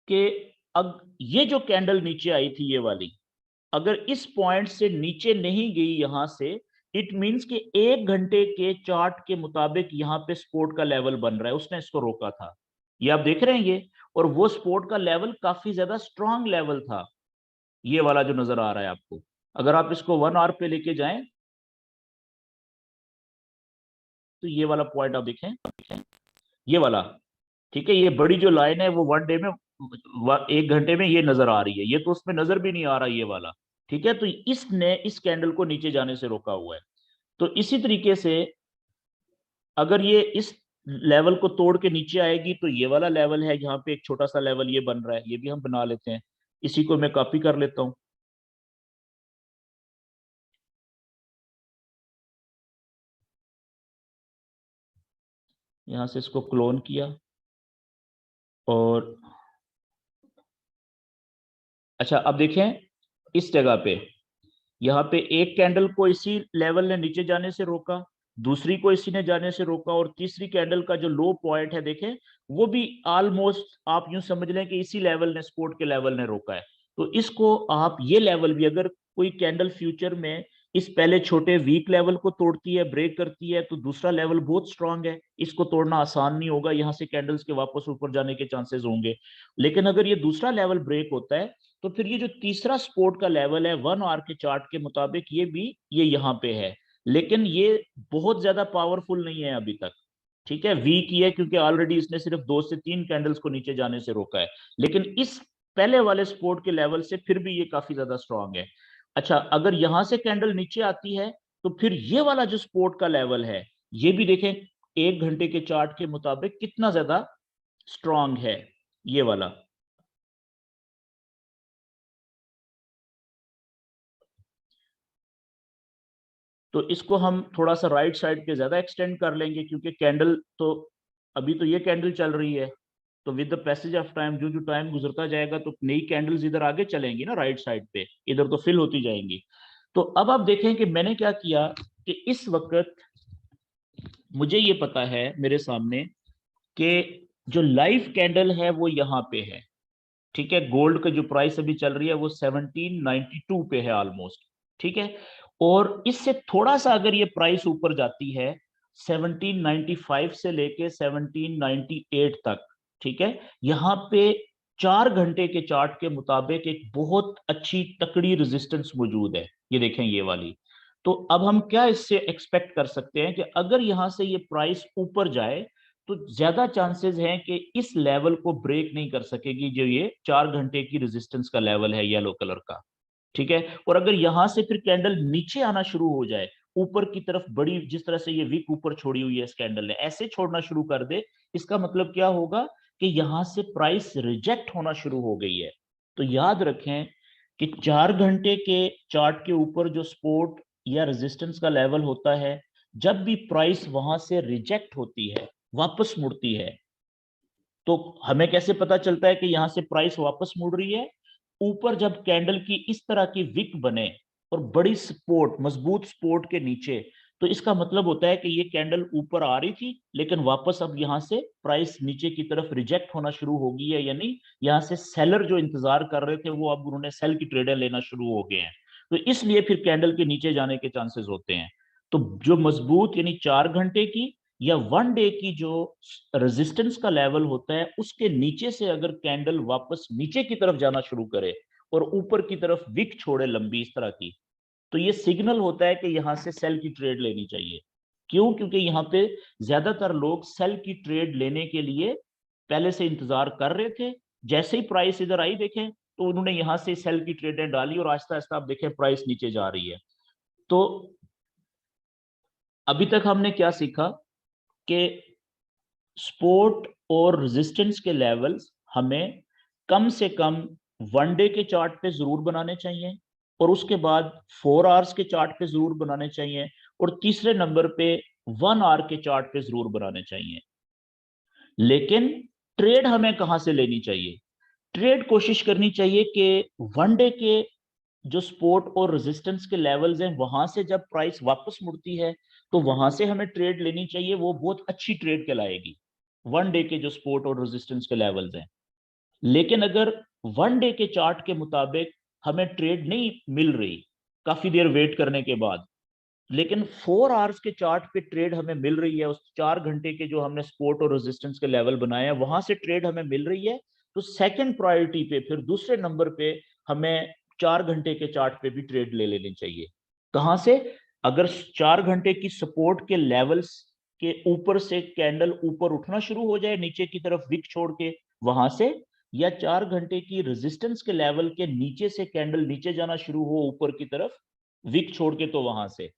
कि अब ये जो कैंडल नीचे आई थी ये वाली, अगर इस पॉइंट से नीचे नहीं गई यहां से, इट मींस कि 1 घंटे के चार्ट के मुताबिक यहां पे सपोर्ट का लेवल बन रहा है, उसने इसको रोका था। ये आप देख रहे हैं ये, और वो सपोर्ट का लेवल काफी ज्यादा स्ट्रांग लेवल था, ये वाला जो नजर आ रहा है आपको। अगर आप इसको 1 आवर पे लेके जाएं तो ये वाला पॉइंट आप देखें, ये वाला, ठीक है, ये बड़ी जो लाइन है वो 1 डे में, 1 घंटे में ये नजर आ रही है, ये तो उसमें नजर भी नहीं आ रहा ये वाला। ठीक है, तो इसने इस कैंडल को नीचे जाने से रोका हुआ है। तो इसी तरीके से अगर ये इस लेवल को तोड़ के नीचे आएगी तो ये वाला लेवल है, यहाँ पे एक छोटा सा लेवल ये बन रहा है, ये भी हम बना लेते हैं। इसी को मैं कॉपी कर लेता हूं, यहां से इसको क्लोन किया। और अच्छा, अब देखें इस जगह पे, यहाँ पे एक कैंडल को इसी लेवल ने नीचे जाने से रोका, दूसरी को इसी ने जाने से रोका, और तीसरी कैंडल का जो लो पॉइंट है देखें, वो भी ऑलमोस्ट आप यूं समझ लें कि इसी लेवल ने, सपोर्ट के लेवल ने रोका है। तो इसको आप, ये लेवल भी अगर कोई कैंडल फ्यूचर में इस पहले छोटे वीक लेवल को तोड़ती है, ब्रेक करती है, तो दूसरा लेवल बहुत स्ट्रांग है, इसको तोड़ना आसान नहीं होगा, यहाँ से कैंडल्स के वापस ऊपर जाने के चांसेस होंगे। लेकिन अगर ये दूसरा लेवल ब्रेक होता है तो फिर ये जो तीसरा सपोर्ट का लेवल है 1 आवर के चार्ट के मुताबिक, ये भी ये यहाँ पे है, लेकिन ये बहुत ज्यादा पावरफुल नहीं है अभी तक। ठीक है, वीक ही है, क्योंकि ऑलरेडी इसने सिर्फ 2 से 3 कैंडल्स को नीचे जाने से रोका है। लेकिन इस पहले वाले सपोर्ट के लेवल से फिर भी ये काफी ज्यादा स्ट्रांग है। अच्छा, अगर यहां से कैंडल नीचे आती है तो फिर ये वाला जो सपोर्ट का लेवल है, ये भी देखें 1 घंटे के चार्ट के मुताबिक कितना ज्यादा स्ट्रांग है, ये वाला। तो इसको हम थोड़ा सा राइट साइड पे ज्यादा एक्सटेंड कर लेंगे, क्योंकि कैंडल तो, अभी तो ये कैंडल चल रही है, तो with the passage of time, जो जो टाइम गुजरता जाएगा तो नई कैंडल्स इधर आगे चलेंगी ना राइट साइड पे, इधर तो फिल होती जाएंगी। तो अब आप देखें कि मैंने क्या किया कि इस वक्त मुझे ये पता है मेरे सामने कि जो लाइव कैंडल है वो यहाँ पे है। ठीक है, गोल्ड का जो प्राइस अभी चल रही है वो 1792 पे है ऑलमोस्ट। ठीक है, और इससे थोड़ा सा अगर ये प्राइस ऊपर जाती है 1795 से लेके 1798 तक, ठीक है, यहाँ पे 4 घंटे के चार्ट के मुताबिक एक बहुत अच्छी तकड़ी रेजिस्टेंस मौजूद है, ये देखें ये वाली। तो अब हम क्या इससे एक्सपेक्ट कर सकते हैं कि अगर यहां से ये प्राइस ऊपर जाए तो ज्यादा चांसेस हैं कि इस लेवल को ब्रेक नहीं कर सकेगी, जो ये 4 घंटे की रेजिस्टेंस का लेवल है येलो कलर का। ठीक है, और अगर यहां से फिर कैंडल नीचे आना शुरू हो जाए ऊपर की तरफ, बड़ी जिस तरह से ये वीक ऊपर छोड़ी हुई है इस कैंडल ने, ऐसे छोड़ना शुरू कर दे इसका मतलब क्या होगा कि यहां से प्राइस रिजेक्ट होना शुरू हो गई है। तो याद रखें कि 4 घंटे के चार्ट के ऊपर जो सपोर्ट या रेजिस्टेंस का लेवल होता है, जब भी प्राइस वहां से रिजेक्ट होती है, वापस मुड़ती है, तो हमें कैसे पता चलता है कि यहां से प्राइस वापस मुड़ रही है? ऊपर जब कैंडल की इस तरह की विक बने और बड़ी सपोर्ट, मजबूत सपोर्ट के नीचे, तो इसका मतलब होता है कि ये कैंडल ऊपर आ रही थी, लेकिन वापस अब यहां से प्राइस नीचे की तरफ रिजेक्ट होना शुरू हो गई है, यानी यहां से सेलर जो इंतजार कर रहे थे वो अब उन्होंने सेल की ट्रेडें लेना शुरू हो गए हैं। तो इसलिए फिर कैंडल के नीचे जाने के चांसेस होते हैं। तो जो मजबूत यानी 4 घंटे की या 1 डे की जो रेजिस्टेंस का लेवल होता है, उसके नीचे से अगर कैंडल वापस नीचे की तरफ जाना शुरू करे और ऊपर की तरफ विक छोड़े लंबी इस तरह की, तो ये सिग्नल होता है कि यहां से सेल की ट्रेड लेनी चाहिए। क्यों? क्योंकि यहाँ पे ज्यादातर लोग सेल की ट्रेड लेने के लिए पहले से इंतजार कर रहे थे। जैसे ही प्राइस इधर आई देखें, तो उन्होंने यहां से सेल की ट्रेडें डाली और आहिस्ता आहिस्ता आप देखें प्राइस नीचे जा रही है। तो अभी तक हमने क्या सीखा कि सपोर्ट और रेजिस्टेंस के लेवल्स हमें कम से कम 1 डे के चार्ट पे जरूर बनाने चाहिए, और उसके बाद 4 आवर्स के चार्ट पे जरूर बनाने चाहिए, और तीसरे नंबर पे 1 आवर के चार्ट पे जरूर बनाने चाहिए। लेकिन ट्रेड हमें कहां से लेनी चाहिए? ट्रेड कोशिश करनी चाहिए कि 1 डे के जो सपोर्ट और रेजिस्टेंस के लेवल्स हैं, वहां से जब प्राइस वापस मुड़ती है, तो वहां से हमें ट्रेड लेनी चाहिए। वो बहुत अच्छी ट्रेड कहलाएगी, 1 डे के जो सपोर्ट और रेजिस्टेंस के लेवल्स हैं। लेकिन अगर 1 डे के चार्ट के मुताबिक हमें ट्रेड नहीं मिल रही काफी देर वेट करने के बाद, लेकिन 4 आवर्स के चार्ट पे ट्रेड हमें मिल रही है, उस 4 घंटे के जो हमने सपोर्ट और रेजिस्टेंस के लेवल बनाए हैं वहां से ट्रेड हमें मिल रही है, तो सेकंड प्रायोरिटी पे, फिर दूसरे नंबर पे हमें 4 घंटे के चार्ट पे भी ट्रेड ले लेनी चाहिए। कहां से? अगर 4 घंटे की सपोर्ट के लेवल्स के ऊपर से कैंडल ऊपर उठना शुरू हो जाए नीचे की तरफ विक छोड़ के, वहां से, या 4 घंटे की रेजिस्टेंस के लेवल के नीचे से कैंडल नीचे जाना शुरू हो ऊपर की तरफ विक छोड़ के, तो वहां से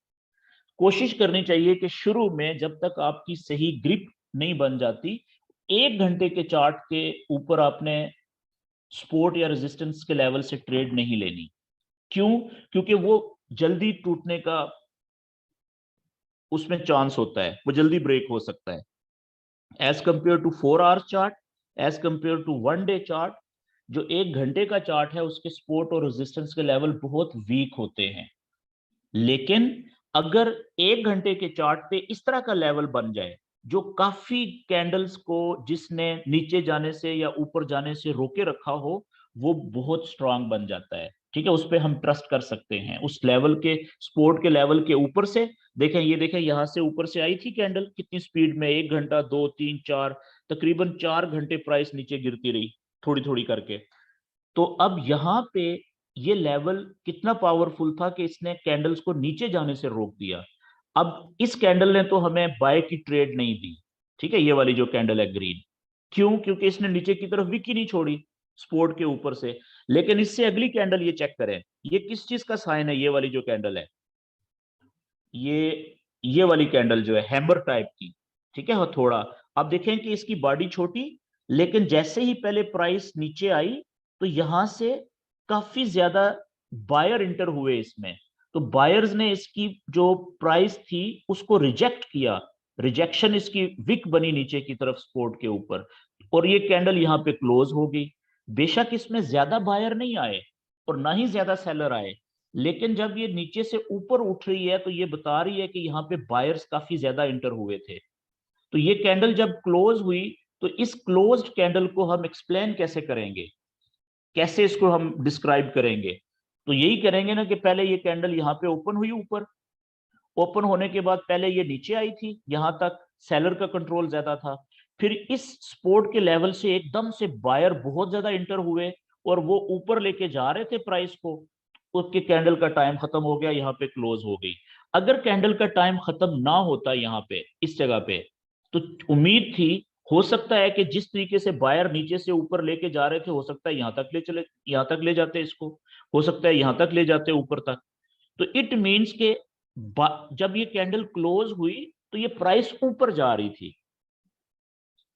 कोशिश करनी चाहिए कि शुरू में जब तक आपकी सही ग्रिप नहीं बन जाती, 1 घंटे के चार्ट के ऊपर आपने सपोर्ट या रेजिस्टेंस के लेवल से ट्रेड नहीं लेनी। क्यों? क्योंकि वो जल्दी टूटने का उसमें चांस होता है, वो जल्दी ब्रेक हो सकता है। As compare to 4 hours chart, as compare to 1 day chart, जो 1 घंटे का चार्ट है उसके सपोर्ट और रेजिस्टेंस के लेवल बहुत वीक होते हैं। लेकिन अगर 1 घंटे के चार्ट पे इस तरह का लेवल बन जाए जो काफी कैंडल्स को जिसने नीचे जाने से या ऊपर जाने से रोके रखा हो, वो बहुत स्ट्रांग बन जाता है। ठीक है, उस पर हम ट्रस्ट कर सकते हैं। उस लेवल के सपोर्ट के लेवल के ऊपर से देखें, ये देखें यहां से ऊपर से आई थी कैंडल कितनी स्पीड में, 1 घंटा, 2, 3, 4, तकरीबन 4 घंटे प्राइस नीचे गिरती रही थोड़ी थोड़ी करके। तो अब यहाँ पे ये लेवल कितना पावरफुल था कि इसने कैंडल्स को नीचे जाने से रोक दिया। अब इस कैंडल ने तो हमें बाय की ट्रेड नहीं दी। ठीक है, ये वाली जो कैंडल है ग्रीन, क्यों? क्योंकि इसने नीचे की तरफ विक ही नहीं छोड़ी सपोर्ट के ऊपर से। लेकिन इससे अगली कैंडल ये चेक करें, ये किस चीज का साइन है? ये वाली जो कैंडल है, ये वाली कैंडल जो है हैमर टाइप की, ठीक है, थोड़ा। आप देखें कि इसकी बॉडी छोटी, लेकिन जैसे ही पहले प्राइस नीचे आई, तो यहां से काफी ज्यादा बायर इंटर हुए इसमें। तो बायर्स ने इसकी जो प्राइस थी उसको रिजेक्ट किया, रिजेक्शन इसकी विक बनी नीचे की तरफ सपोर्ट के ऊपर, और ये कैंडल यहां पे क्लोज हो गई। बेशक इसमें ज्यादा बायर नहीं आए और ना ही ज्यादा सेलर आए, लेकिन जब ये नीचे से ऊपर उठ रही है तो ये बता रही है कि यहाँ पे बायर्स काफी ज्यादा इंटर हुए थे। तो ये कैंडल जब क्लोज हुई, तो इस क्लोज्ड कैंडल को हम एक्सप्लेन कैसे करेंगे, कैसे इसको हम डिस्क्राइब करेंगे? तो यही करेंगे ना कि पहले ये कैंडल यहाँ पे ओपन हुई ऊपर, ओपन होने के बाद पहले ये नीचे आई थी, यहां तक सेलर का कंट्रोल ज्यादा था। फिर इस सपोर्ट के लेवल से एकदम से बायर बहुत ज्यादा इंटर हुए और वो ऊपर लेके जा रहे थे प्राइस को, उसके कैंडल का टाइम खत्म हो गया, यहाँ पे क्लोज हो गई। अगर कैंडल का टाइम खत्म ना होता यहाँ पे इस जगह पे, तो उम्मीद थी, हो सकता है कि जिस तरीके से बायर नीचे से ऊपर लेके जा रहे थे, हो सकता है यहाँ तक ले चले, यहाँ तक ले जाते इसको, हो सकता है यहाँ तक ले जाते ऊपर तक। तो इट मीन्स के जब ये कैंडल क्लोज हुई तो ये प्राइस ऊपर जा रही थी।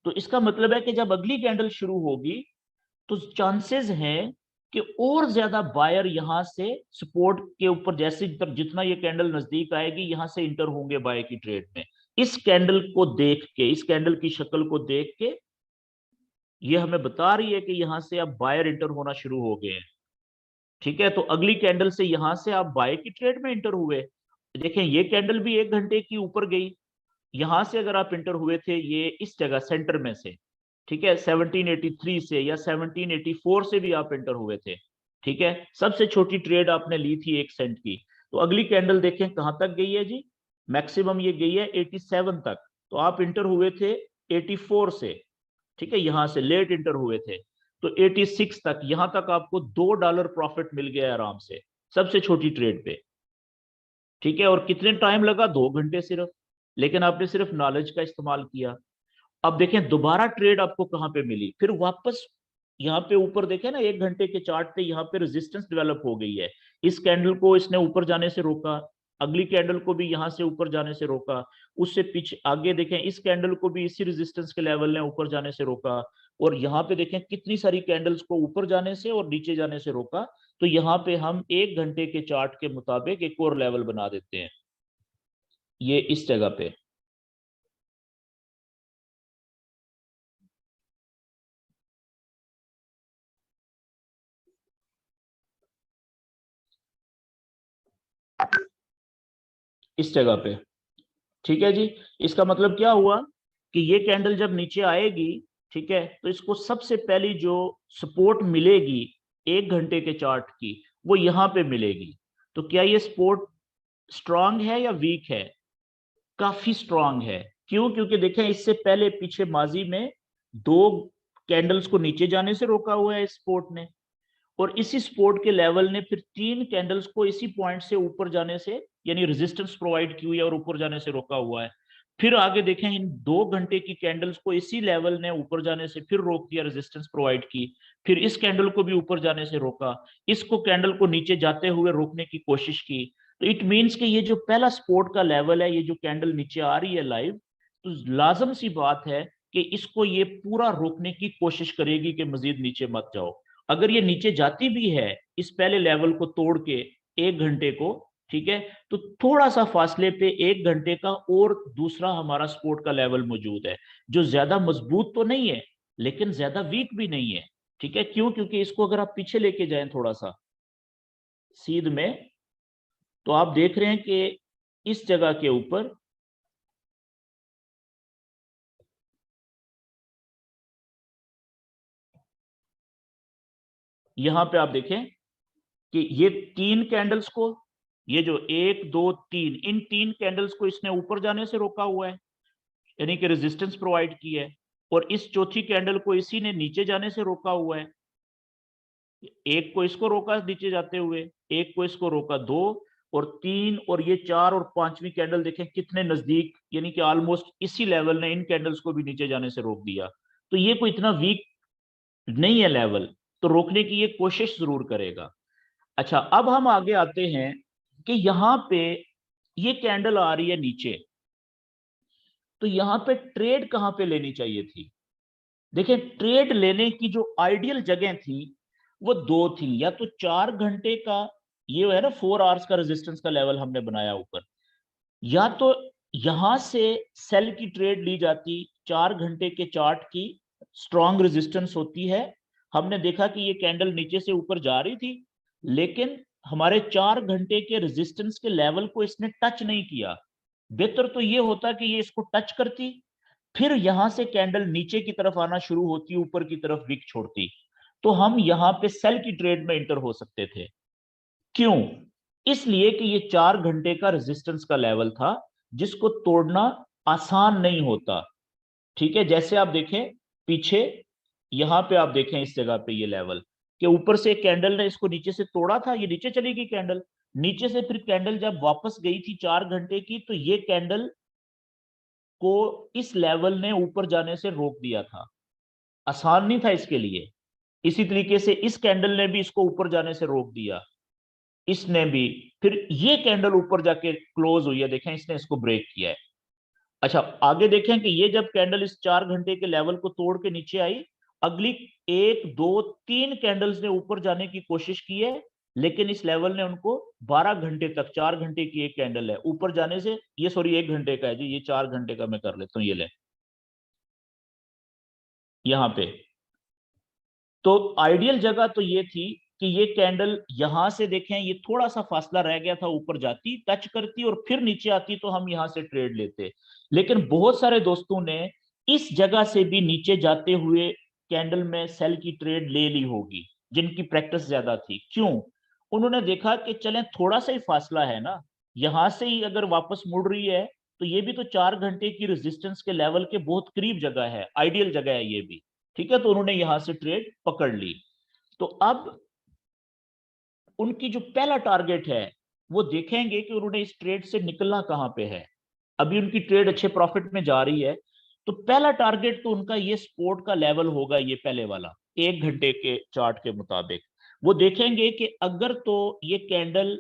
तो इसका मतलब है कि जब अगली कैंडल शुरू होगी तो चांसेस हैं कि और ज्यादा बायर यहां से सपोर्ट के ऊपर, जैसे जितना ये कैंडल नजदीक आएगी यहां से इंटर होंगे बाय की ट्रेड में। इस कैंडल को देख के, इस कैंडल की शक्ल को देख के ये हमें बता रही है कि यहां से अब बायर इंटर होना शुरू हो गए हैं। ठीक है, तो अगली कैंडल से यहां से आप बाय की ट्रेड में इंटर हुए। देखें ये कैंडल भी 1 घंटे की ऊपर गई, यहां से अगर आप इंटर हुए थे ये इस जगह सेंटर में से, ठीक है, 1783 से या 1784 से भी आप इंटर हुए थे। ठीक है, सबसे छोटी ट्रेड आपने ली थी 1 सेंट की। तो अगली कैंडल देखें कहां तक गई है जी, मैक्सिमम ये गई है 87 तक। तो आप इंटर हुए थे 84 से, ठीक है, यहां से लेट इंटर हुए थे। तो 86 तक, यहां तक आपको $2 प्रॉफिट मिल गया आराम से, सबसे छोटी ट्रेड पे। ठीक है, और कितने टाइम लगा, 2 घंटे सिर्फ, लेकिन आपने सिर्फ नॉलेज का इस्तेमाल किया। अब देखें दोबारा ट्रेड आपको कहां पे मिली, फिर वापस यहाँ पे ऊपर देखें ना, 1 घंटे के चार्ट पे यहाँ पे रेजिस्टेंस डेवलप हो गई है। इस कैंडल को इसने ऊपर जाने से रोका, अगली कैंडल को भी यहाँ से ऊपर जाने से रोका, उससे पीछे आगे देखें इस कैंडल को भी इसी रेजिस्टेंस के लेवल ने ऊपर जाने से रोका, और यहाँ पे देखें कितनी सारी कैंडल्स को ऊपर जाने से और नीचे जाने से रोका। तो यहाँ पे हम 1 घंटे के चार्ट के मुताबिक एक और लेवल बना देते हैं, ये इस जगह पे। इस जगह पे, ठीक है जी। इसका मतलब क्या हुआ कि ये कैंडल जब नीचे आएगी, ठीक है, तो इसको सबसे पहली जो सपोर्ट मिलेगी 1 घंटे के चार्ट की, वो यहां पे मिलेगी। तो क्या ये सपोर्ट स्ट्रांग है या वीक है? काफी स्ट्रांग है। क्यों? क्योंकि देखें इससे पहले पीछे माजी में 2 कैंडल्स को नीचे जाने से रोका हुआ है इस सपोर्ट ने, और इसी सपोर्ट के लेवल ने फिर 3 कैंडल्स को इसी पॉइंट से ऊपर जाने से, यानी रेजिस्टेंस प्रोवाइड की हुई है और ऊपर जाने से रोका हुआ है। फिर आगे देखें इन 2 घंटे की कैंडल्स को इसी लेवल ने ऊपर जाने से फिर रोक दिया, रेजिस्टेंस प्रोवाइड की। फिर इस कैंडल को भी ऊपर जाने से रोका, इसको कैंडल को नीचे जाते हुए रोकने की कोशिश की। तो इट मीन्स कि ये जो पहला सपोर्ट का लेवल है, ये जो कैंडल नीचे आ रही है लाइव, तो लाजम सी बात है कि इसको ये पूरा रोकने की कोशिश करेगी कि मजीद नीचे मत जाओ। अगर ये नीचे जाती भी है इस पहले लेवल को तोड़ के 1 घंटे को, ठीक है, तो थोड़ा सा फासले पे 1 घंटे का और दूसरा हमारा सपोर्ट का लेवल मौजूद है, जो ज्यादा मजबूत तो नहीं है लेकिन ज्यादा वीक भी नहीं है। ठीक है, क्यों? क्योंकि इसको अगर आप पीछे लेके जाएं थोड़ा सा सीध में, तो आप देख रहे हैं कि इस जगह के ऊपर यहां पे आप देखें कि ये 3 कैंडल्स को, ये जो 1 2 3, इन 3 कैंडल्स को इसने ऊपर जाने से रोका हुआ है, यानी कि रेजिस्टेंस प्रोवाइड की है, और इस चौथी कैंडल को इसी ने नीचे जाने से रोका हुआ है। एक को इसको रोका नीचे जाते हुए, एक को इसको रोका, 2 और 3 और ये 4 और 5वीं कैंडल देखें कितने नजदीक, यानी कि ऑलमोस्ट इसी लेवल ने इन कैंडल्स को भी नीचे जाने से रोक दिया। तो ये कोई इतना वीक नहीं है लेवल, तो रोकने की ये कोशिश जरूर करेगा। अच्छा, अब हम आगे आते हैं कि यहां पे ये कैंडल आ रही है नीचे, तो यहां पे ट्रेड कहां पे लेनी चाहिए थी? देखिए ट्रेड लेने की जो आइडियल जगह थी वो 2 थी, या तो 4 घंटे का, ये है ना 4 आवर्स का रेजिस्टेंस का लेवल हमने बनाया ऊपर, या तो यहां से सेल की ट्रेड ली जाती, 4 घंटे के चार्ट की स्ट्रॉन्ग रेजिस्टेंस होती है। हमने देखा कि ये कैंडल नीचे से ऊपर जा रही थी, लेकिन हमारे 4 घंटे के रेजिस्टेंस के लेवल को इसने टच नहीं किया। बेहतर तो ये होता कि ये इसको टच करती, फिर यहां से कैंडल नीचे की तरफ आना शुरू होती, ऊपर की तरफ विक छोड़ती, तो हम यहां पे सेल की ट्रेड में इंटर हो सकते थे। क्यों? इसलिए कि ये 4 घंटे का रेजिस्टेंस का लेवल था जिसको तोड़ना आसान नहीं होता। ठीक है, जैसे आप देखें पीछे, यहां पे आप देखें इस जगह पे ये लेवल के ऊपर से कैंडल ने इसको नीचे से तोड़ा था, ये नीचे चली गई कैंडल, नीचे से फिर कैंडल जब वापस गई थी 4 घंटे की, तो ये कैंडल को इस लेवल ने ऊपर जाने से रोक दिया था। आसान नहीं था इसके लिए। इसी तरीके से इस कैंडल ने भी इसको ऊपर जाने से रोक दिया, इसने भी, फिर ये कैंडल ऊपर जाके क्लोज हुई है, देखें इसने इसको ब्रेक किया है। अच्छा आगे देखें कि ये जब कैंडल इस 4 घंटे के लेवल को तोड़ के नीचे आई, अगली 1 2 3 कैंडल्स ने ऊपर जाने की कोशिश की है, लेकिन इस लेवल ने उनको 12 घंटे तक, 4 घंटे की एक कैंडल है ऊपर जाने से, ये सॉरी 1 घंटे का है जी, ये 4 घंटे का मैं कर लेता हूँ, ये ले यहाँ पे। तो आइडियल जगह तो ये थी कि ये कैंडल यहां से देखें, ये थोड़ा सा फासला रह गया था, ऊपर जाती टच करती और फिर नीचे आती तो हम यहां से ट्रेड लेते। लेकिन बहुत सारे दोस्तों ने इस जगह से भी नीचे जाते हुए कैंडल में सेल की ट्रेड ले ली होगी, जिनकी प्रैक्टिस ज्यादा थी। क्यों? उन्होंने देखा कि चलें थोड़ा सा ही फासला है ना, यहां से ही अगर वापस मुड़ रही है तो ये भी तो 4 घंटे की रेजिस्टेंस के लेवल के बहुत करीब जगह है, आइडियल जगह है ये भी। ठीक है, तो उन्होंने यहां से ट्रेड पकड़ ली। तो अब उनकी जो पहला टारगेट है, वो देखेंगे कि उन्होंने इस ट्रेड से निकलना कहां पे है। अभी उनकी ट्रेड अच्छे प्रॉफिट में जा रही है, तो पहला टारगेट तो उनका ये सपोर्ट का लेवल होगा, ये पहले वाला 1 घंटे के चार्ट के मुताबिक। वो देखेंगे कि अगर तो ये कैंडल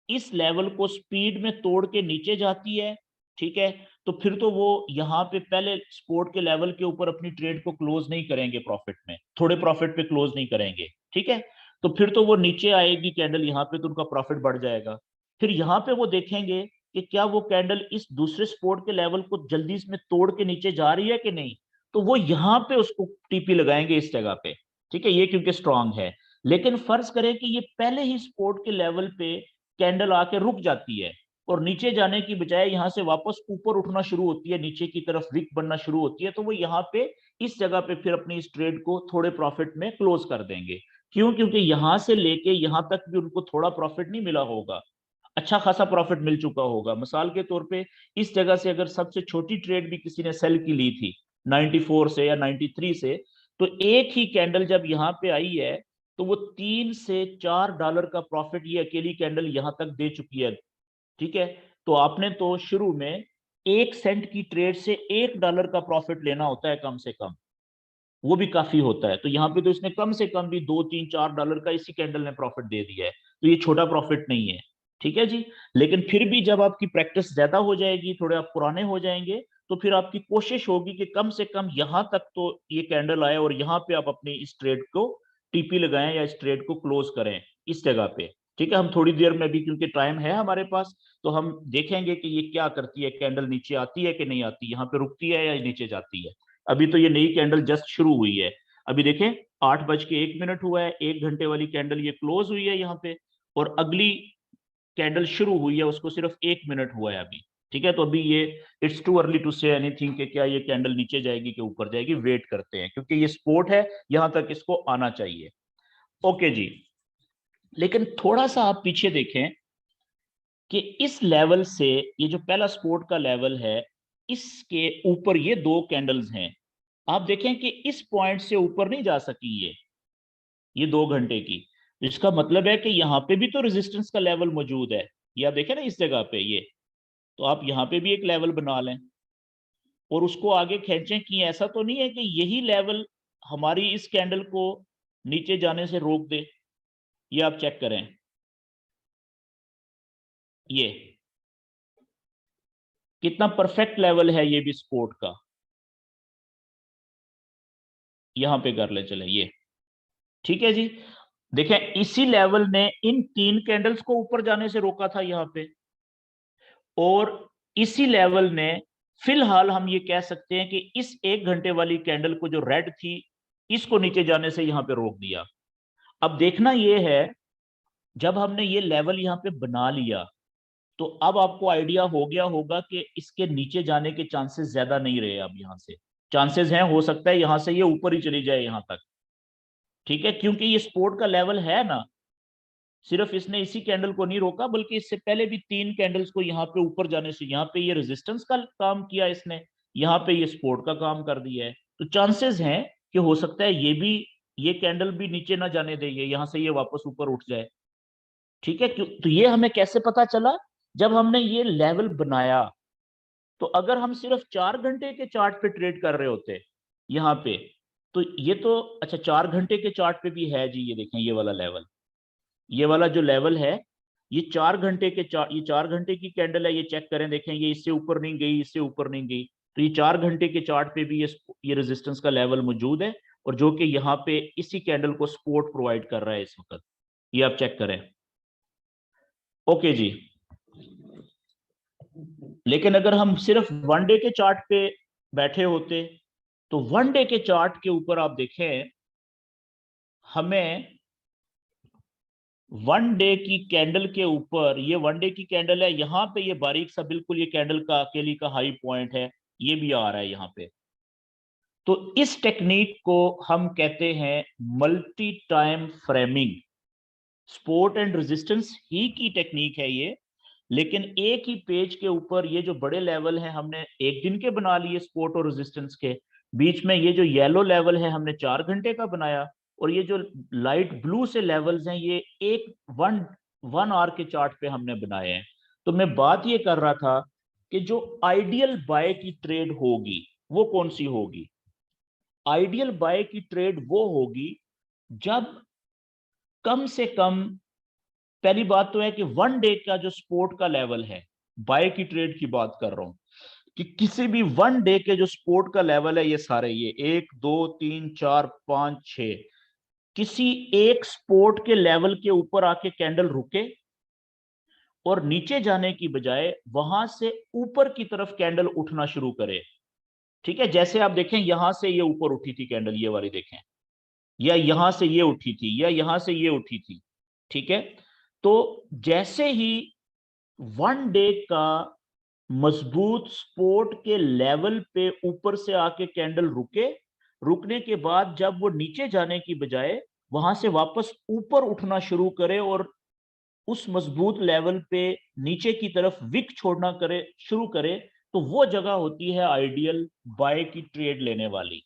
इस लेवल को स्पीड में तोड़ के नीचे जाती है, ठीक है, तो फिर तो वो यहाँ पे पहले सपोर्ट के लेवल के ऊपर अपनी ट्रेड को क्लोज नहीं करेंगे प्रॉफिट में, थोड़े प्रॉफिट पे क्लोज नहीं करेंगे, ठीक है। तो फिर तो वो नीचे आएगी कैंडल यहाँ पे, तो उनका प्रॉफिट बढ़ जाएगा। फिर यहाँ पे वो देखेंगे कि क्या वो कैंडल इस दूसरे सपोर्ट के लेवल को जल्दी इसमें तोड़ के नीचे जा रही है कि नहीं, तो वो यहाँ पे उसको टीपी लगाएंगे इस जगह पे, ठीक है, ये क्योंकि स्ट्रांग है। लेकिन फर्ज करें कि ये पहले ही सपोर्ट के लेवल पे कैंडल आके रुक जाती है और नीचे जाने की बजाय यहां से वापस ऊपर उठना शुरू होती है, नीचे की तरफ विक बनना शुरू होती है, तो वो यहाँ पे इस जगह पे फिर अपनी इस ट्रेड को थोड़े प्रॉफिट में क्लोज कर देंगे। क्यों? क्योंकि यहां से लेके यहां तक भी उनको थोड़ा प्रॉफिट नहीं मिला होगा, अच्छा खासा प्रॉफिट मिल चुका होगा। मिसाल के तौर पे इस जगह से अगर सबसे छोटी ट्रेड भी किसी ने सेल की ली थी 94 से या 93 से, तो एक ही कैंडल जब यहाँ पे आई है तो वो $3 से $4 का प्रॉफिट ये अकेली कैंडल यहां तक दे चुकी है, ठीक है। तो आपने तो शुरू में 1 सेंट की ट्रेड से $1 का प्रॉफिट लेना होता है कम से कम, वो भी काफी होता है। तो यहाँ पे तो इसने कम से कम भी $2 3 4 का इसी कैंडल ने प्रॉफिट दे दिया है, तो ये छोटा प्रॉफिट नहीं है, ठीक है जी। लेकिन फिर भी जब आपकी प्रैक्टिस ज्यादा हो जाएगी, थोड़े आप पुराने हो जाएंगे, तो फिर आपकी कोशिश होगी कि कम से कम यहां तक तो ये कैंडल आए और यहाँ पे आप अपनी इस ट्रेड को टीपी लगाएं या इस ट्रेड को क्लोज करें इस जगह पे। ठीक है, हम थोड़ी देर में भी, क्योंकि टाइम है हमारे पास, तो हम देखेंगे कि ये क्या करती है, कैंडल नीचे आती है कि नहीं आती, यहाँ पे रुकती है या नीचे जाती है। अभी तो ये नई कैंडल जस्ट शुरू हुई है, अभी देखें 8 बज के 1 मिनट हुआ है, 1 घंटे वाली कैंडल ये क्लोज हुई है यहाँ पे, और अगली कैंडल शुरू हुई है उसको सिर्फ 1 मिनट हुआ है अभी। ठीक है, तो अभी ये it's too early to say anything कि क्या ये कैंडल नीचे जाएगी कि ऊपर जाएगी, वेट करते हैं, क्योंकि ये सपोर्ट है, यहां तक इसको आना चाहिए। ओके जी। लेकिन थोड़ा सा आप पीछे देखें कि इस लेवल से, ये जो पहला सपोर्ट का लेवल है, इसके ऊपर ये 2 कैंडल्स हैं, आप देखें कि इस पॉइंट से ऊपर नहीं जा सकी ये 2 घंटे की। इसका मतलब है कि यहाँ पे भी तो रेजिस्टेंस का लेवल मौजूद है, ये आप देखें ना इस जगह पे ये, तो आप यहाँ पे भी एक लेवल बना लें और उसको आगे खींचें कि ऐसा तो नहीं है कि यही लेवल हमारी इस कैंडल को नीचे जाने से रोक दे। ये आप चेक करें, ये कितना परफेक्ट लेवल है ये भी सपोर्ट का, यहां पे कर ले चले ये, ठीक है जी। देखें इसी लेवल ने इन 3 कैंडल्स को ऊपर जाने से रोका था यहाँ पे, और इसी लेवल ने, फिलहाल हम ये कह सकते हैं कि इस 1 घंटे वाली कैंडल को जो रेड थी, इसको नीचे जाने से यहाँ पे रोक दिया। अब देखना ये है, जब हमने ये लेवल यहाँ पे बना लिया, तो अब आपको आइडिया हो गया होगा कि इसके नीचे जाने के चांसेस ज्यादा नहीं रहे। अब यहाँ से चांसेस हैं, हो सकता है यहाँ से ये ऊपर ही चली जाए यहाँ तक, ठीक है, क्योंकि ये सपोर्ट का लेवल है ना। सिर्फ इसने इसी कैंडल को नहीं रोका, बल्कि इससे पहले भी 3 कैंडल्स को यहाँ पे ऊपर जाने से, यहाँ पे ये रेजिस्टेंस का काम किया इसने, यहाँ पे ये सपोर्ट का काम कर दिया है। तो चांसेस हैं कि हो सकता है ये भी, ये कैंडल भी नीचे ना जाने देंगे, यहाँ से ये वापस ऊपर उठ जाए, ठीक है। क्यों? तो ये हमें कैसे पता चला? जब हमने ये लेवल बनाया, तो अगर हम सिर्फ 4 घंटे के चार्ट पे ट्रेड कर रहे होते यहाँ पे, तो ये तो अच्छा 4 घंटे के चार्ट पे भी है जी, ये देखें ये वाला लेवल, ये वाला जो लेवल है, ये 4 घंटे के ये 4 घंटे की कैंडल है, ये चेक करें, देखें ये इससे ऊपर नहीं गई, इससे ऊपर नहीं गई। तो ये 4 घंटे के चार्ट पे भी ये रेजिस्टेंस का लेवल मौजूद है, और जो कि यहाँ पे इसी कैंडल को सपोर्ट प्रोवाइड कर रहा है इस वक्त। ये आप चेक करें। ओके जी। लेकिन अगर हम सिर्फ 1 डे के चार्ट पे बैठे होते, तो 1 डे के चार्ट के ऊपर आप देखें, हमें 1 डे की कैंडल के ऊपर, ये 1 डे की कैंडल है, यहां पे ये बारीक सा बिल्कुल ये कैंडल का अकेली का हाई पॉइंट है, ये भी आ रहा है यहाँ पे। तो इस टेक्निक को हम कहते हैं multi time framing. Support and resistance ही की टेक्निक है ये, लेकिन एक ही पेज के ऊपर ये जो बड़े लेवल हैं हमने एक दिन के बना लिए सपोर्ट और रेजिस्टेंस के, बीच में ये जो येलो लेवल है हमने 4 घंटे का बनाया, और ये जो लाइट ब्लू से लेवल्स हैं ये एक वन आवर के चार्ट पे हमने बनाए हैं। तो मैं बात ये कर रहा था कि जो आइडियल बाय की ट्रेड होगी वो कौन सी होगी। आइडियल बाय की ट्रेड वो होगी जब कम से कम, पहली बात तो है कि 1 डे का जो सपोर्ट का लेवल है, बाय की ट्रेड की बात कर रहा हूं, कि किसी भी 1 डे के जो सपोर्ट का लेवल है, ये सारे ये 1 2 3 4 5 6, किसी एक सपोर्ट के लेवल के ऊपर आके कैंडल रुके और नीचे जाने की बजाय वहां से ऊपर की तरफ कैंडल उठना शुरू करे। ठीक है, जैसे आप देखें यहां से ये ऊपर उठी थी कैंडल, ये वाली देखें, या यहां से ये उठी थी, या यहां से ये उठी थी। ठीक है, तो जैसे ही 1 डे का मजबूत सपोर्ट के लेवल पे ऊपर से आके कैंडल रुके, रुकने के बाद जब वो नीचे जाने की बजाय वहां से वापस ऊपर उठना शुरू करे और उस मजबूत लेवल पे नीचे की तरफ विक छोड़ना करे शुरू करे, तो वो जगह होती है आइडियल बाय की ट्रेड लेने वाली।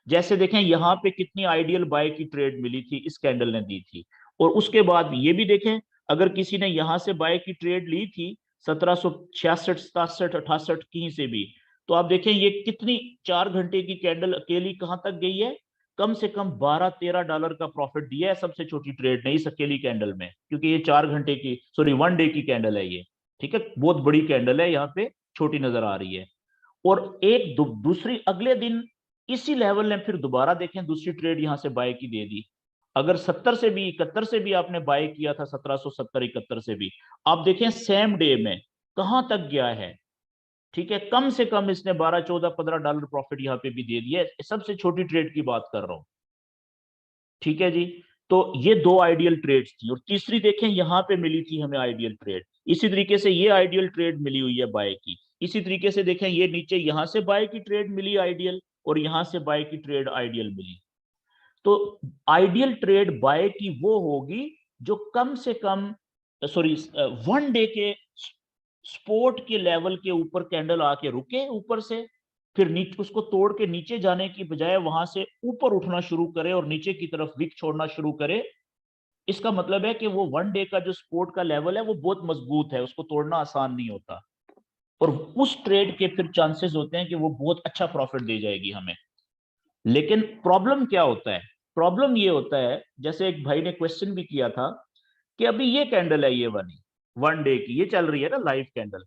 जैसे देखें यहाँ पे कितनी आइडियल बाय की ट्रेड मिली थी, इस कैंडल ने दी थी। और उसके बाद ये भी देखें, अगर किसी ने यहां से बाय की ट्रेड ली थी 1766 67 68 कहीं से भी, तो आप देखें ये कितनी 4 घंटे की कैंडल अकेली कहां तक गई है, कम से कम $12-13 का प्रॉफिट दिया है सबसे छोटी ट्रेड ने इस अकेली कैंडल में, क्योंकि ये 4 घंटे की, सॉरी 1 डे की कैंडल है ये। ठीक है, बहुत बड़ी कैंडल है, यहाँ पे छोटी नजर आ रही है। और एक दूसरी अगले दिन इसी लेवल ने फिर दोबारा देखें दूसरी ट्रेड यहां से बाय की दे दी। अगर 70 से भी 71 से भी आपने बाय किया था, 1770 71 से भी, आप देखें सेम डे में कहां तक गया है। ठीक है, कम से कम इसने 12 14 15 डॉलर प्रॉफिट यहां पे भी दे दिया है, सबसे छोटी ट्रेड की बात कर रहा हूं। ठीक है जी, तो ये दो आइडियल ट्रेड्स थी, और तीसरी देखें यहां पे मिली थी हमें आइडियल ट्रेड, इसी तरीके से ये आइडियल ट्रेड मिली हुई है बाय की। इसी तरीके से देखें ये नीचे यहां से बाय की ट्रेड मिली आइडियल, और यहां से बाय की ट्रेड आइडियल मिली। तो आइडियल ट्रेड बाय की वो होगी जो कम से कम, सॉरी 1 डे के सपोर्ट के लेवल के ऊपर कैंडल आके रुके ऊपर से, फिर नीचे उसको तोड़ के नीचे जाने की बजाय वहां से ऊपर उठना शुरू करे और नीचे की तरफ विक छोड़ना शुरू करे। इसका मतलब है कि वो 1 डे का जो सपोर्ट का लेवल है वो बहुत मजबूत है, उसको तोड़ना आसान नहीं होता, और उस ट्रेड के फिर चांसेस होते हैं कि वो बहुत अच्छा प्रॉफिट दे जाएगी हमें। लेकिन प्रॉब्लम क्या होता है, प्रॉब्लम ये होता है, जैसे एक भाई ने क्वेश्चन भी किया था कि अभी ये कैंडल है, ये वाली 1 डे की ये चल रही है ना लाइव कैंडल,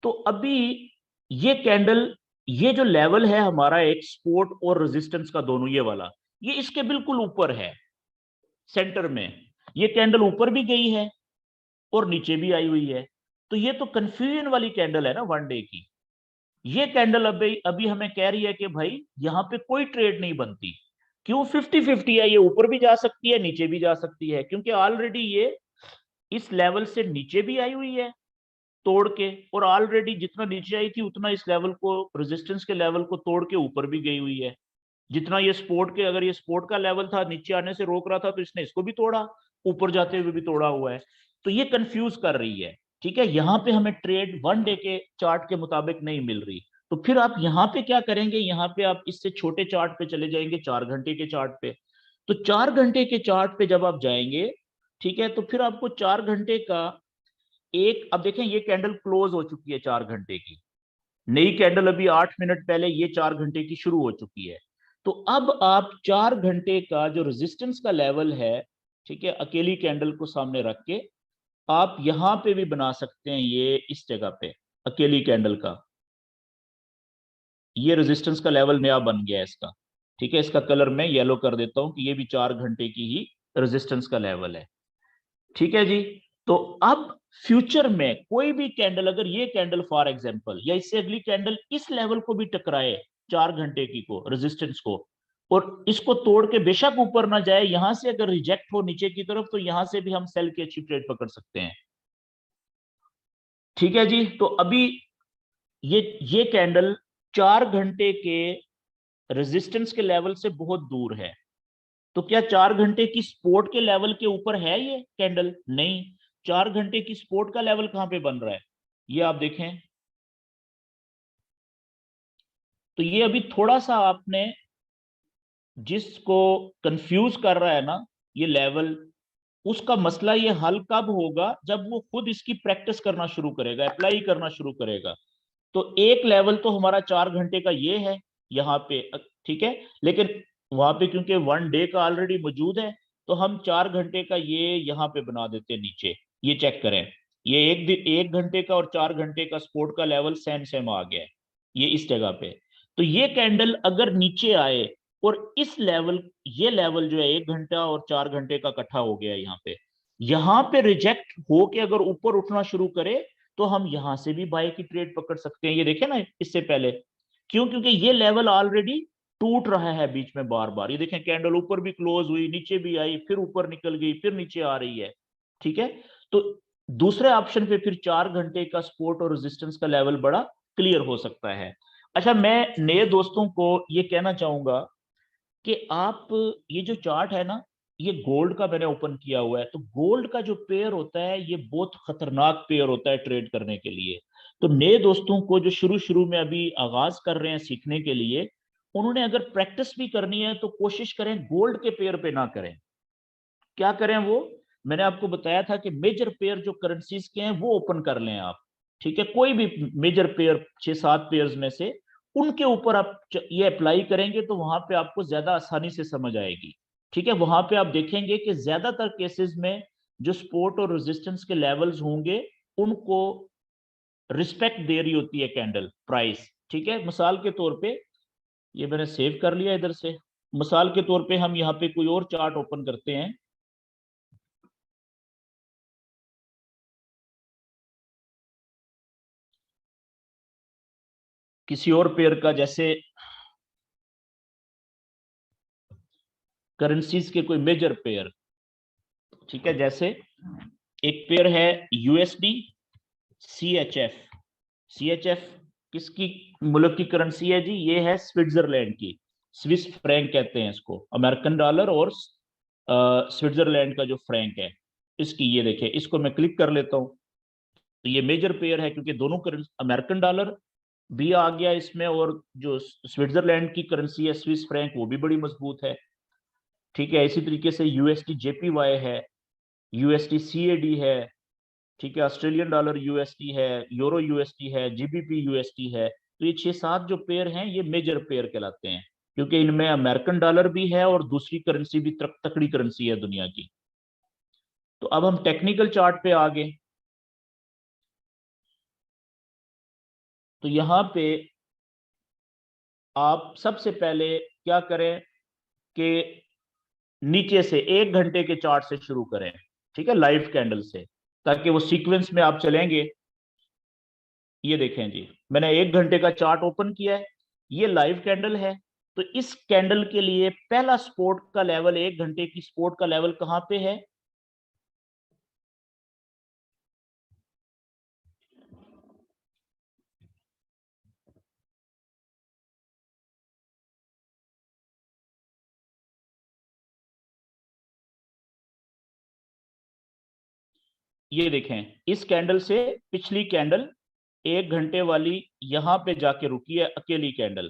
तो अभी ये कैंडल, ये जो लेवल है हमारा एक सपोर्ट और रेजिस्टेंस का दोनों ये वाला, ये इसके बिल्कुल ऊपर है सेंटर में, ये कैंडल ऊपर भी गई है और नीचे भी आई हुई है। तो ये तो कंफ्यूजन वाली कैंडल है ना 1 डे की। ये कैंडल अभी अभी हमें कह रही है कि भाई यहाँ पे कोई ट्रेड नहीं बनती। क्यों? 50-50 है, ये ऊपर भी जा सकती है नीचे भी जा सकती है, क्योंकि ऑलरेडी ये इस लेवल से नीचे भी आई हुई है तोड़ के, और ऑलरेडी जितना नीचे आई थी उतना इस लेवल को, रेजिस्टेंस के लेवल को तोड़ के ऊपर भी गई हुई है। जितना ये सपोर्ट के, अगर ये सपोर्ट का लेवल था नीचे आने से रोक रहा था, तो इसने इसको भी तोड़ा, ऊपर जाते हुए भी तोड़ा हुआ है। तो ये कंफ्यूज कर रही है। ठीक है, यहाँ पे हमें ट्रेड 1 डे के चार्ट के मुताबिक नहीं मिल रही, तो फिर आप यहाँ पे क्या करेंगे, यहाँ पे आप इससे छोटे चार्ट पे चले जाएंगे, 4 घंटे के चार्ट पे। तो 4 घंटे के चार्ट पे जब आप जाएंगे, ठीक है, तो फिर आपको 4 घंटे का एक, अब देखें ये कैंडल क्लोज हो चुकी है 4 घंटे की, नई कैंडल अभी 8 मिनट पहले ये 4 घंटे की शुरू हो चुकी है। तो अब आप 4 घंटे का जो रेजिस्टेंस का लेवल है, ठीक है, अकेली कैंडल को सामने रख के आप यहां पे भी बना सकते हैं, ये इस जगह पे अकेली कैंडल का, ये रेजिस्टेंस का लेवल नया बन गया है इसका। ठीक है, इसका कलर मैं येलो कर देता हूं कि ये भी 4 घंटे की ही रेजिस्टेंस का लेवल है। ठीक है जी। तो अब फ्यूचर में कोई भी कैंडल, अगर ये कैंडल फॉर एग्जांपल या इससे अगली कैंडल इस लेवल को भी टकराए, 4 घंटे की को, रेजिस्टेंस को, और इसको तोड़ के बेशक ऊपर ना जाए, यहां से अगर रिजेक्ट हो नीचे की तरफ, तो यहां से भी हम सेल की अच्छी ट्रेड पकड़ सकते हैं। ठीक है जी। तो अभी ये कैंडल 4 घंटे के रेजिस्टेंस के लेवल से बहुत दूर है। तो क्या 4 घंटे की सपोर्ट के लेवल के ऊपर है ये कैंडल? नहीं। 4 घंटे की सपोर्ट का लेवल कहां पे बन रहा है, ये आप देखें। तो ये अभी थोड़ा सा आपने, जिसको कंफ्यूज कर रहा है ना ये लेवल, उसका मसला ये हल कब होगा, जब वो खुद इसकी प्रैक्टिस करना शुरू करेगा, अप्लाई करना शुरू करेगा। तो एक लेवल तो हमारा 4 घंटे का ये है यहाँ पे, ठीक है, लेकिन वहां पे क्योंकि 1 डे का ऑलरेडी मौजूद है, तो हम 4 घंटे का ये यहाँ पे बना देते हैं नीचे। ये चेक करें, ये 1 घंटे का और 4 घंटे का सपोर्ट का लेवल सेम सेम आ गया है, ये इस जगह पे। तो ये कैंडल अगर नीचे आए और इस लेवल, ये लेवल जो है 1 घंटा और 4 घंटे का इकट्ठा हो गया यहाँ पे रिजेक्ट हो के अगर ऊपर उठना शुरू करे, तो हम यहां से भी बाय की ट्रेड पकड़ सकते हैं। ये देखें ना इससे पहले, क्यों? क्योंकि ये लेवल ऑलरेडी टूट रहा है बीच में बार बार। ये देखें, कैंडल ऊपर भी क्लोज हुई, नीचे भी आई, फिर ऊपर निकल गई, फिर नीचे आ रही है। ठीक है। तो दूसरे ऑप्शन पे फिर 4 घंटे का सपोर्ट और रेजिस्टेंस का लेवल बड़ा क्लियर हो सकता है। अच्छा, मैं नए दोस्तों को ये कहना चाहूंगा कि आप, ये जो चार्ट है ना, ये गोल्ड का मैंने ओपन किया हुआ है। तो गोल्ड का जो पेयर होता है, ये बहुत खतरनाक पेयर होता है ट्रेड करने के लिए। तो नए दोस्तों को जो शुरू शुरू में अभी आगाज कर रहे हैं सीखने के लिए, उन्होंने अगर प्रैक्टिस भी करनी है तो कोशिश करें गोल्ड के पेयर पे ना करें। क्या करें वो, मैंने आपको बताया था कि मेजर पेयर जो करेंसीज के हैं वो ओपन कर लें आप। ठीक है, कोई भी मेजर पेयर, 6-7 पेयर्स में से उनके ऊपर आप ये अप्लाई करेंगे, तो वहां पे आपको ज्यादा आसानी से समझ आएगी। ठीक है, वहां पे आप देखेंगे कि ज्यादातर केसेस में जो सपोर्ट और रेजिस्टेंस के लेवल्स होंगे, उनको रिस्पेक्ट दे रही होती है कैंडल प्राइस। ठीक है, मिसाल के तौर पे, ये मैंने सेव कर लिया इधर से। मिसाल के तौर पे हम यहाँ पे कोई और चार्ट ओपन करते हैं। किसी और पेयर का, जैसे करेंसीज के कोई मेजर पेयर। ठीक है, जैसे एक पेयर है यूएसडी सीएचएफ। सीएचएफ किसकी मुल्क की करेंसी है जी? ये है स्विट्जरलैंड की। स्विस फ्रैंक कहते हैं इसको, अमेरिकन डॉलर और स्विट्जरलैंड का जो फ्रैंक है इसकी। ये देखिए, इसको मैं क्लिक कर लेता हूं, तो ये मेजर पेयर है, क्योंकि दोनों करेंसी, अमेरिकन डॉलर भी आ गया इसमें, और जो स्विट्जरलैंड की करेंसी है स्विस फ्रैंक, वो भी बड़ी मजबूत है। ठीक है, इसी तरीके से यूएसडी जेपीवाई है, यूएसडी सीएडी है। ठीक है, ऑस्ट्रेलियन डॉलर यूएसडी है, यूरो यूएसडी है, जीबीपी यूएसडी है। तो ये 6-7 जो पेयर हैं, ये मेजर पेयर कहलाते हैं, क्योंकि इनमें अमेरिकन डॉलर भी है और दूसरी करेंसी भी तकड़ी करेंसी है दुनिया की। तो अब हम टेक्निकल चार्ट पे आ गए। तो यहाँ पे आप सबसे पहले क्या करें कि नीचे से 1 घंटे के चार्ट से शुरू करें। ठीक है, लाइव कैंडल से, ताकि वो सीक्वेंस में आप चलेंगे। ये देखें जी, मैंने 1 घंटे का चार्ट ओपन किया है, ये लाइव कैंडल है। तो इस कैंडल के लिए पहला सपोर्ट का लेवल, 1 घंटे की सपोर्ट का लेवल कहां पे है? ये देखें, इस कैंडल से पिछली कैंडल 1 घंटे वाली यहां पे जाके रुकी है, अकेली कैंडल।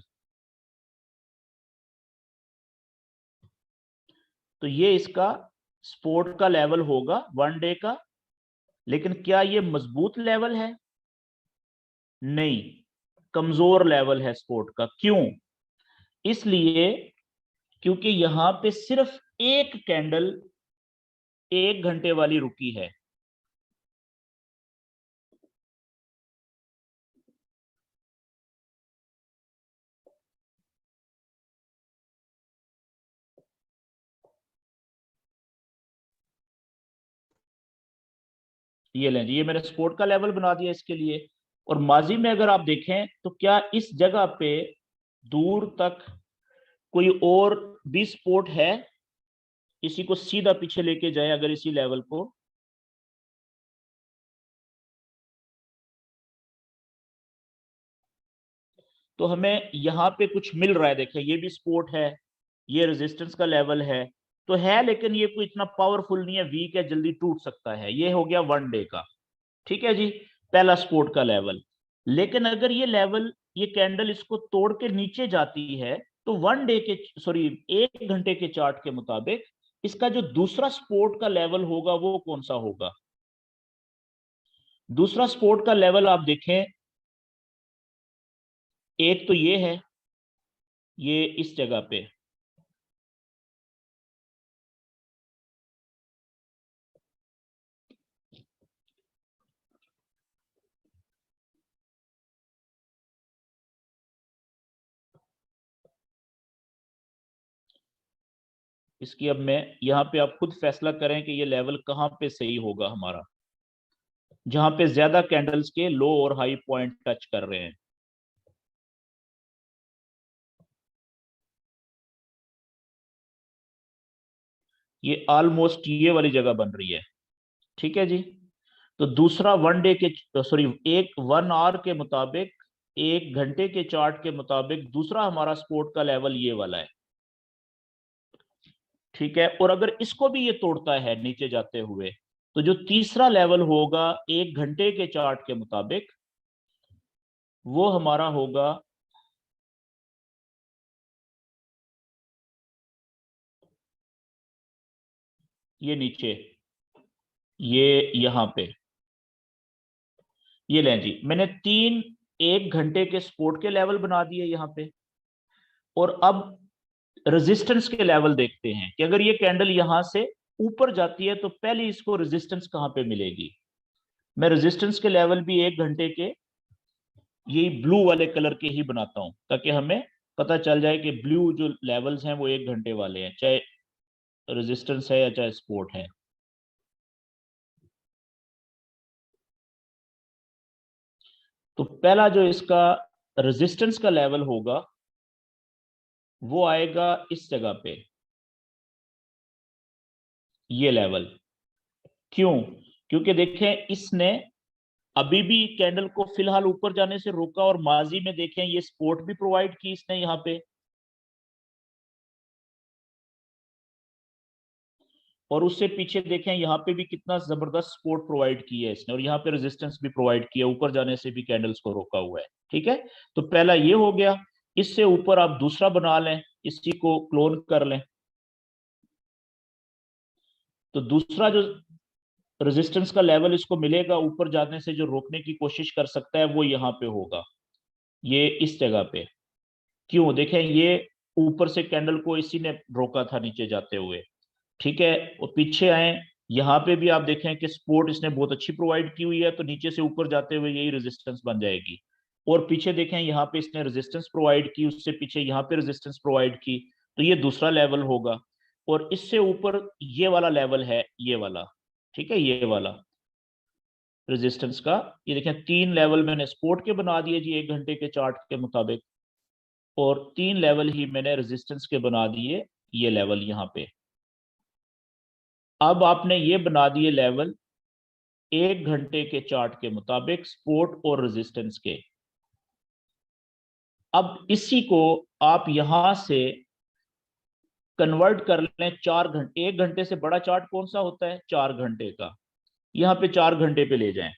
तो ये इसका सपोर्ट का लेवल होगा 1 डे का। लेकिन क्या ये मजबूत लेवल है? नहीं, कमजोर लेवल है सपोर्ट का। क्यों? इसलिए क्योंकि यहां पे सिर्फ एक कैंडल 1 घंटे वाली रुकी है। ये लें जी, ये मैंने सपोर्ट का लेवल बना दिया इसके लिए। और माजी में अगर आप देखें तो क्या इस जगह पे दूर तक कोई और भी सपोर्ट है, इसी को सीधा पीछे लेके जाए अगर इसी लेवल को, तो हमें यहाँ पे कुछ मिल रहा है। देखें ये भी सपोर्ट है, ये रेजिस्टेंस का लेवल है तो है, लेकिन ये कोई इतना पावरफुल नहीं है, वीक है, जल्दी टूट सकता है। ये हो गया 1 डे का, ठीक है जी, पहला सपोर्ट का लेवल। लेकिन अगर ये लेवल, ये कैंडल इसको तोड़ के नीचे जाती है तो 1 डे के, सॉरी 1 घंटे के चार्ट के मुताबिक इसका जो दूसरा सपोर्ट का लेवल होगा वो कौन सा होगा? दूसरा सपोर्ट का लेवल आप देखें, एक तो ये है, ये इस जगह पे, इसकी अब मैं यहाँ पे आप खुद फैसला करें कि ये लेवल कहाँ पे सही होगा हमारा, जहां पे ज्यादा कैंडल्स के लो और हाई पॉइंट टच कर रहे हैं। ये ऑलमोस्ट ये वाली जगह बन रही है, ठीक है जी। तो दूसरा 1 डे के, सॉरी एक 1 आवर के मुताबिक, 1 घंटे के चार्ट के मुताबिक दूसरा हमारा सपोर्ट का लेवल ये वाला है, ठीक है। और अगर इसको भी ये तोड़ता है नीचे जाते हुए, तो जो तीसरा लेवल होगा 1 घंटे के चार्ट के मुताबिक, वो हमारा होगा ये नीचे, ये यहां पे, ये लें जी, मैंने 1 घंटे के सपोर्ट के लेवल बना दिए यहां पे। और अब रेजिस्टेंस के लेवल देखते हैं कि अगर ये कैंडल यहां से ऊपर जाती है तो पहले इसको रेजिस्टेंस कहां पे मिलेगी। मैं रेजिस्टेंस के लेवल भी 1 घंटे के यही ब्लू वाले कलर के ही बनाता हूं, ताकि हमें पता चल जाए कि ब्लू जो लेवल्स हैं वो 1 घंटे वाले हैं, चाहे रेजिस्टेंस है या चाहे सपोर्ट है। तो पहला जो इसका रेजिस्टेंस का लेवल होगा वो आएगा इस जगह पे, ये लेवल। क्यों? क्योंकि देखें इसने अभी भी कैंडल को फिलहाल ऊपर जाने से रोका, और माजी में देखें ये सपोर्ट भी प्रोवाइड की इसने यहाँ पे, और उससे पीछे देखें यहाँ पे भी कितना जबरदस्त सपोर्ट प्रोवाइड की है इसने, और यहाँ पे रेजिस्टेंस भी प्रोवाइड किया, ऊपर जाने से भी कैंडल्स को रोका हुआ है, ठीक है। तो पहला ये हो गया। इससे ऊपर आप दूसरा बना लें, इसी को क्लोन कर लें। तो दूसरा जो रेजिस्टेंस का लेवल इसको मिलेगा ऊपर जाने से, जो रोकने की कोशिश कर सकता है, वो यहाँ पे होगा, ये इस जगह पे। क्यों? देखें ये ऊपर से कैंडल को इसी ने रोका था नीचे जाते हुए, ठीक है। और पीछे आए, यहाँ पे भी आप देखें कि सपोर्ट इसने बहुत अच्छी प्रोवाइड की हुई है, तो नीचे से ऊपर जाते हुए यही रेजिस्टेंस बन जाएगी। और पीछे देखें यहाँ पे इसने रेजिस्टेंस प्रोवाइड की, उससे पीछे यहाँ पे रेजिस्टेंस प्रोवाइड की, तो ये दूसरा लेवल होगा। और इससे ऊपर ये वाला लेवल है, ये वाला, ठीक है, ये वाला रेजिस्टेंस का। ये देखें 3 लेवल मैंने सपोर्ट के बना दिए जी 1 घंटे के चार्ट के मुताबिक, और 3 लेवल ही मैंने रेजिस्टेंस के बना दिए, ये लेवल यहाँ पे। अब आपने ये बना दिए लेवल 1 घंटे के चार्ट के मुताबिक सपोर्ट और रेजिस्टेंस के। अब इसी को आप यहां से कन्वर्ट कर लें 4 घंटे। 1 घंटे से बड़ा चार्ट कौन सा होता है? 4 घंटे का। यहां पे 4 घंटे पे ले जाएं।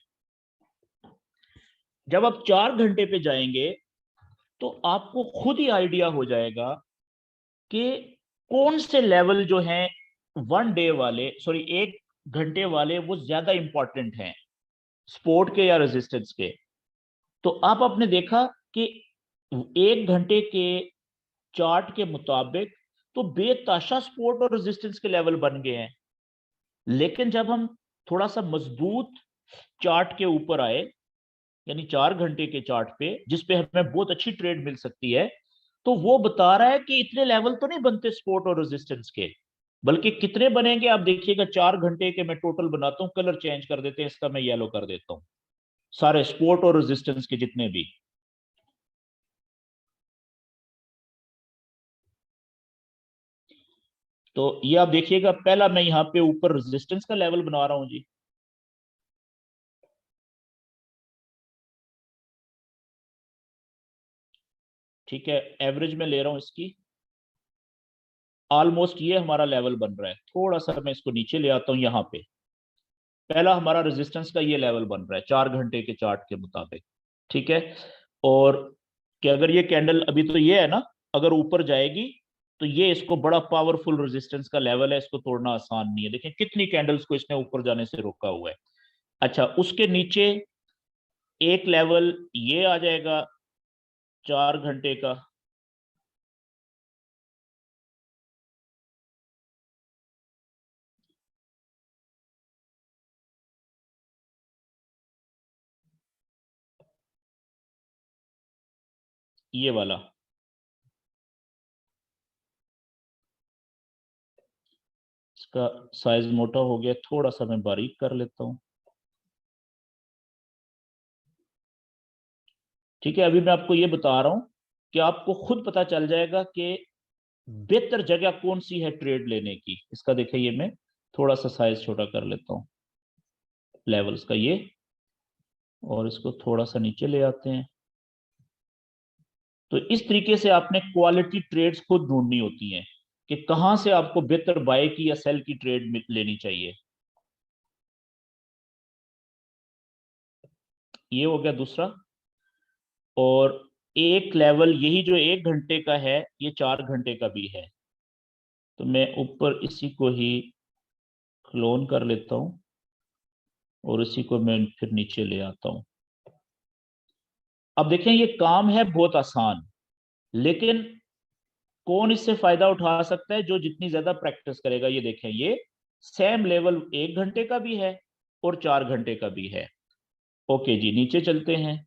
जब आप 4 घंटे पे जाएंगे तो आपको खुद ही आइडिया हो जाएगा कि कौन से लेवल जो हैं 1 डे वाले, सॉरी 1 घंटे वाले, वो ज्यादा इंपॉर्टेंट हैं, सपोर्ट के या रेजिस्टेंस के। तो आप आपने देखा कि 1 घंटे के चार्ट के मुताबिक तो बेताशा सपोर्ट और रेजिस्टेंस के लेवल बन गए हैं। लेकिन जब हम थोड़ा सा मजबूत चार्ट के ऊपर आए, यानी 4 घंटे के चार्ट पे, जिसपे हमें बहुत अच्छी ट्रेड मिल सकती है, तो वो बता रहा है कि इतने लेवल तो नहीं बनते सपोर्ट और रेजिस्टेंस के, बल्कि कितने बनेंगे आप देखिएगा, 4 घंटे के मैं टोटल बनाता हूँ, कलर चेंज कर देते हैं, इसका मैं येलो कर देता हूँ, सारे सपोर्ट और रेजिस्टेंस के जितने भी। तो ये आप देखिएगा, पहला मैं यहाँ पे ऊपर रेजिस्टेंस का लेवल बना रहा हूँ जी। ठीक है, एवरेज में ले रहा हूँ इसकी, ऑलमोस्ट ये हमारा लेवल बन रहा है। थोड़ा सा मैं इसको नीचे ले आता हूँ, यहाँ पे पहला हमारा रेजिस्टेंस का ये लेवल बन रहा है 4 घंटे के चार्ट के मुताबिक। ठीक है, और कि अगर ये कैंडल अभी तो ये है ना, अगर ऊपर जाएगी तो ये इसको बड़ा पावरफुल रेजिस्टेंस का लेवल है, इसको तोड़ना आसान नहीं है। देखिए कितनी कैंडल्स को इसने ऊपर जाने से रोका हुआ है। अच्छा, उसके नीचे एक लेवल ये आ जाएगा 4 घंटे का, ये वाला। इसका साइज मोटा हो गया, थोड़ा सा मैं बारीक कर लेता हूँ। ठीक है, अभी मैं आपको ये बता रहा हूं कि आपको खुद पता चल जाएगा कि बेहतर जगह कौन सी है ट्रेड लेने की। इसका देखिए, ये मैं थोड़ा सा साइज छोटा कर लेता हूँ लेवल्स का ये, और इसको थोड़ा सा नीचे ले आते हैं। तो इस तरीके से आपने क्वालिटी ट्रेड्स खुद ढूंढनी होती हैं कि कहां से आपको बेहतर बाय की या सेल की ट्रेड लेनी चाहिए। ये हो गया दूसरा। और एक लेवल यही जो 1 घंटे का है, ये 4 घंटे का भी है। तो मैं ऊपर इसी को ही क्लोन कर लेता हूं, और इसी को मैं फिर नीचे ले आता हूं। अब देखें, ये काम है बहुत आसान, लेकिन कौन इससे फायदा उठा सकता है? जो जितनी ज्यादा प्रैक्टिस करेगा। ये देखें, ये सेम लेवल 1 घंटे का भी है और 4 घंटे का भी है। ओके जी, नीचे चलते हैं।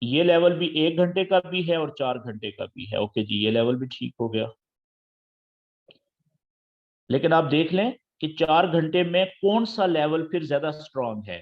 ये लेवल भी 1 घंटे का भी है और 4 घंटे का भी है। ओके जी, ये लेवल भी ठीक हो गया। लेकिन आप देख लें कि 4 घंटे में कौन सा लेवल फिर ज्यादा स्ट्रांग है।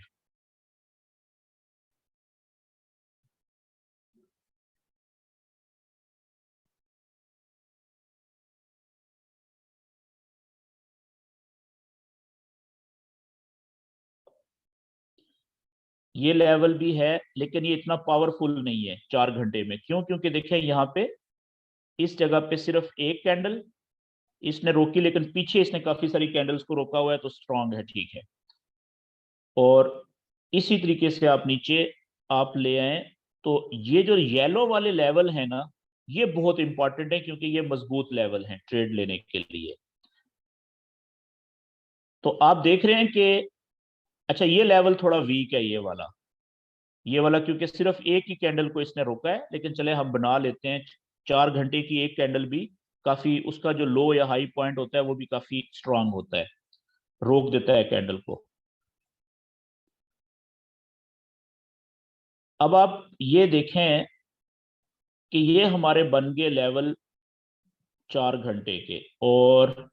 ये लेवल भी है, लेकिन ये इतना पावरफुल नहीं है 4 घंटे में। क्यों? क्योंकि देखिए यहाँ पे इस जगह पे सिर्फ एक कैंडल इसने रोकी, लेकिन पीछे इसने काफी सारी कैंडल्स को रोका हुआ है, तो स्ट्रांग है, ठीक है। और इसी तरीके से आप नीचे आप ले आए, तो ये जो येलो वाले लेवल है ना, ये बहुत इंपॉर्टेंट है, क्योंकि ये मजबूत लेवल है ट्रेड लेने के लिए। तो आप देख रहे हैं कि अच्छा, ये लेवल थोड़ा वीक है, ये वाला क्योंकि सिर्फ एक ही कैंडल को इसने रोका है। लेकिन चले हम बना लेते हैं, 4 घंटे की एक कैंडल भी काफी, उसका जो लो या हाई पॉइंट होता है वो भी काफी स्ट्रांग होता है, रोक देता है कैंडल को। अब आप ये देखें कि ये हमारे बन गए लेवल 4 घंटे के, और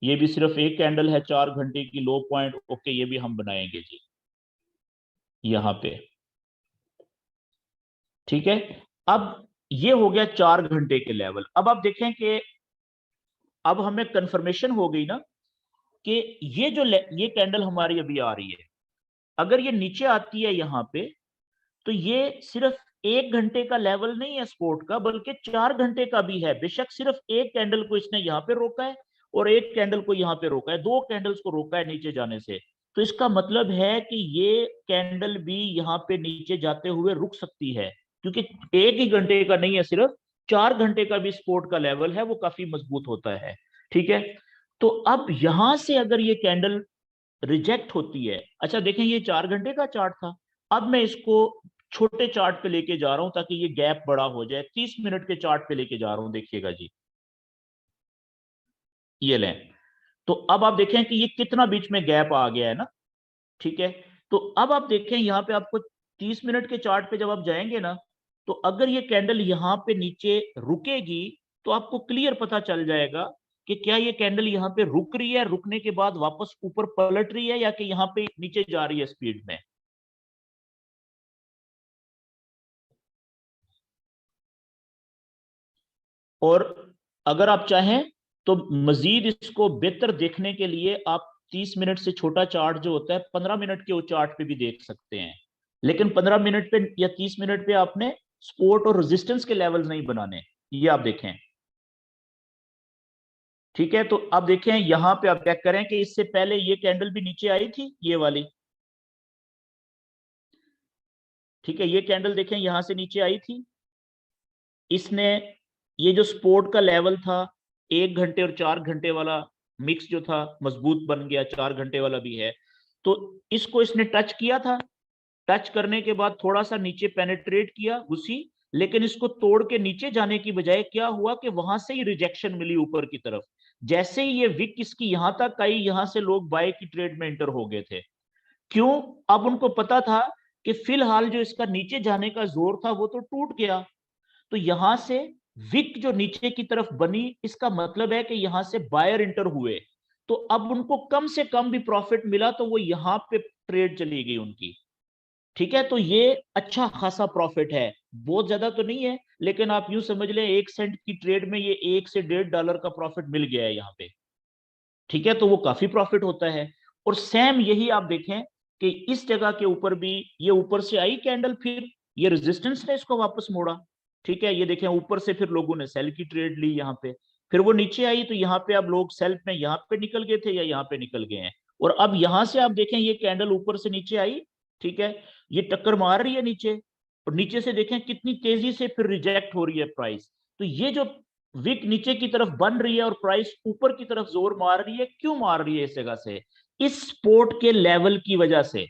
ये भी सिर्फ एक कैंडल है 4 घंटे की लो पॉइंट। ओके, ये भी हम बनाएंगे जी यहाँ पे। ठीक है, अब ये हो गया 4 घंटे के लेवल। अब आप देखें कि अब हमें कंफर्मेशन हो गई ना कि ये जो ये कैंडल हमारी अभी आ रही है, अगर ये नीचे आती है यहाँ पे, तो ये सिर्फ 1 घंटे का लेवल नहीं है सपोर्ट का, बल्कि 4 घंटे का भी है। बेशक सिर्फ एक कैंडल को इसने यहाँ पे रोका है और एक कैंडल को यहाँ पे रोका है, दो कैंडल्स को रोका है नीचे जाने से। तो इसका मतलब है कि ये कैंडल भी यहाँ पे नीचे जाते हुए रुक सकती है, क्योंकि एक ही घंटे का नहीं है, सिर्फ 4 घंटे का भी सपोर्ट का लेवल है, वो काफी मजबूत होता है। ठीक है, तो अब यहां से अगर ये कैंडल रिजेक्ट होती है, अच्छा देखें, ये 4 घंटे का चार्ट था, अब मैं इसको छोटे चार्ट पे लेके जा रहा हूं ताकि ये गैप बड़ा हो जाए। 30 मिनट के चार्ट पे लेके जा रहा हूं, देखिएगा जी, ये लें। तो अब आप देखें कि ये कितना बीच में गैप आ गया है ना। ठीक है, तो अब आप देखें यहाँ पे आपको 30 मिनट के चार्ट पे जब आप जाएंगे ना, तो अगर ये कैंडल यहाँ पे नीचे रुकेगी तो आपको क्लियर पता चल जाएगा कि क्या ये कैंडल यहाँ पे रुक रही है, रुकने के बाद वापस ऊपर पलट रही है, या कि यहाँ पे नीचे जा रही है स्पीड में। और अगर आप चाहें तो मजीद इसको बेहतर देखने के लिए आप 30 मिनट से छोटा चार्ट जो होता है 15 मिनट के वो चार्ट पे भी देख सकते हैं। लेकिन 15 मिनट पे या 30 मिनट पे आपने सपोर्ट और रेजिस्टेंस के लेवल्स नहीं बनाने। ये आप देखें, ठीक है। तो अब देखें यहां पे आप चेक करें कि इससे पहले ये कैंडल भी नीचे आई थी, ये वाली, ठीक है। ये कैंडल देखें यहां से नीचे आई थी, इसने ये जो सपोर्ट का लेवल था 1 घंटे और 4 घंटे वाला मिक्स जो था मजबूत बन गया, 4 घंटे वाला भी है, तो इसको इसने टच किया था। टच करने के बाद थोड़ा सा नीचे पेनिट्रेट किया घुसी, लेकिन इसको तोड़ के नीचे जाने की बजाय क्या हुआ कि वहां से ही रिजेक्शन मिली ऊपर की तरफ। जैसे ही ये विक इसकी यहां तक आई, यहां से लोग बाय की ट्रेड में एंटर हो गए थे। क्यों? अब उनको पता था कि फिलहाल जो इसका नीचे जाने का जोर था वो तो टूट गया, तो यहां से विक जो नीचे की तरफ बनी, इसका मतलब है कि यहां से बायर इंटर हुए, तो अब उनको कम से कम भी प्रॉफिट मिला, तो वो यहां पे ट्रेड चली गई उनकी, ठीक है। तो ये अच्छा खासा प्रॉफिट है, बहुत ज्यादा तो नहीं है, लेकिन आप यूं समझ लें 1 सेंट की ट्रेड में ये 1 से 1.5 डॉलर का प्रॉफिट मिल गया है यहाँ पे, ठीक है। तो वो काफी प्रॉफिट होता है। और सेम यही आप देखें कि इस जगह के ऊपर भी ये ऊपर से आई कैंडल, फिर ये रेजिस्टेंस ने इसको वापस मोड़ा, ठीक है। ये देखें ऊपर से फिर लोगों ने सेल की ट्रेड ली यहाँ पे, फिर वो नीचे आई, तो यहाँ पे अब लोग सेल में यहाँ पे निकल गए थे या यहाँ पे निकल गए हैं। और अब यहां से आप देखें ये कैंडल ऊपर से नीचे आई, ठीक है, ये टक्कर मार रही है नीचे, और नीचे से देखें कितनी तेजी से फिर रिजेक्ट हो रही है प्राइस। तो ये जो विक नीचे की तरफ बन रही है और प्राइस ऊपर की तरफ जोर मार रही है, क्यों मार रही है इस जगह से? इस सपोर्ट के लेवल की वजह से,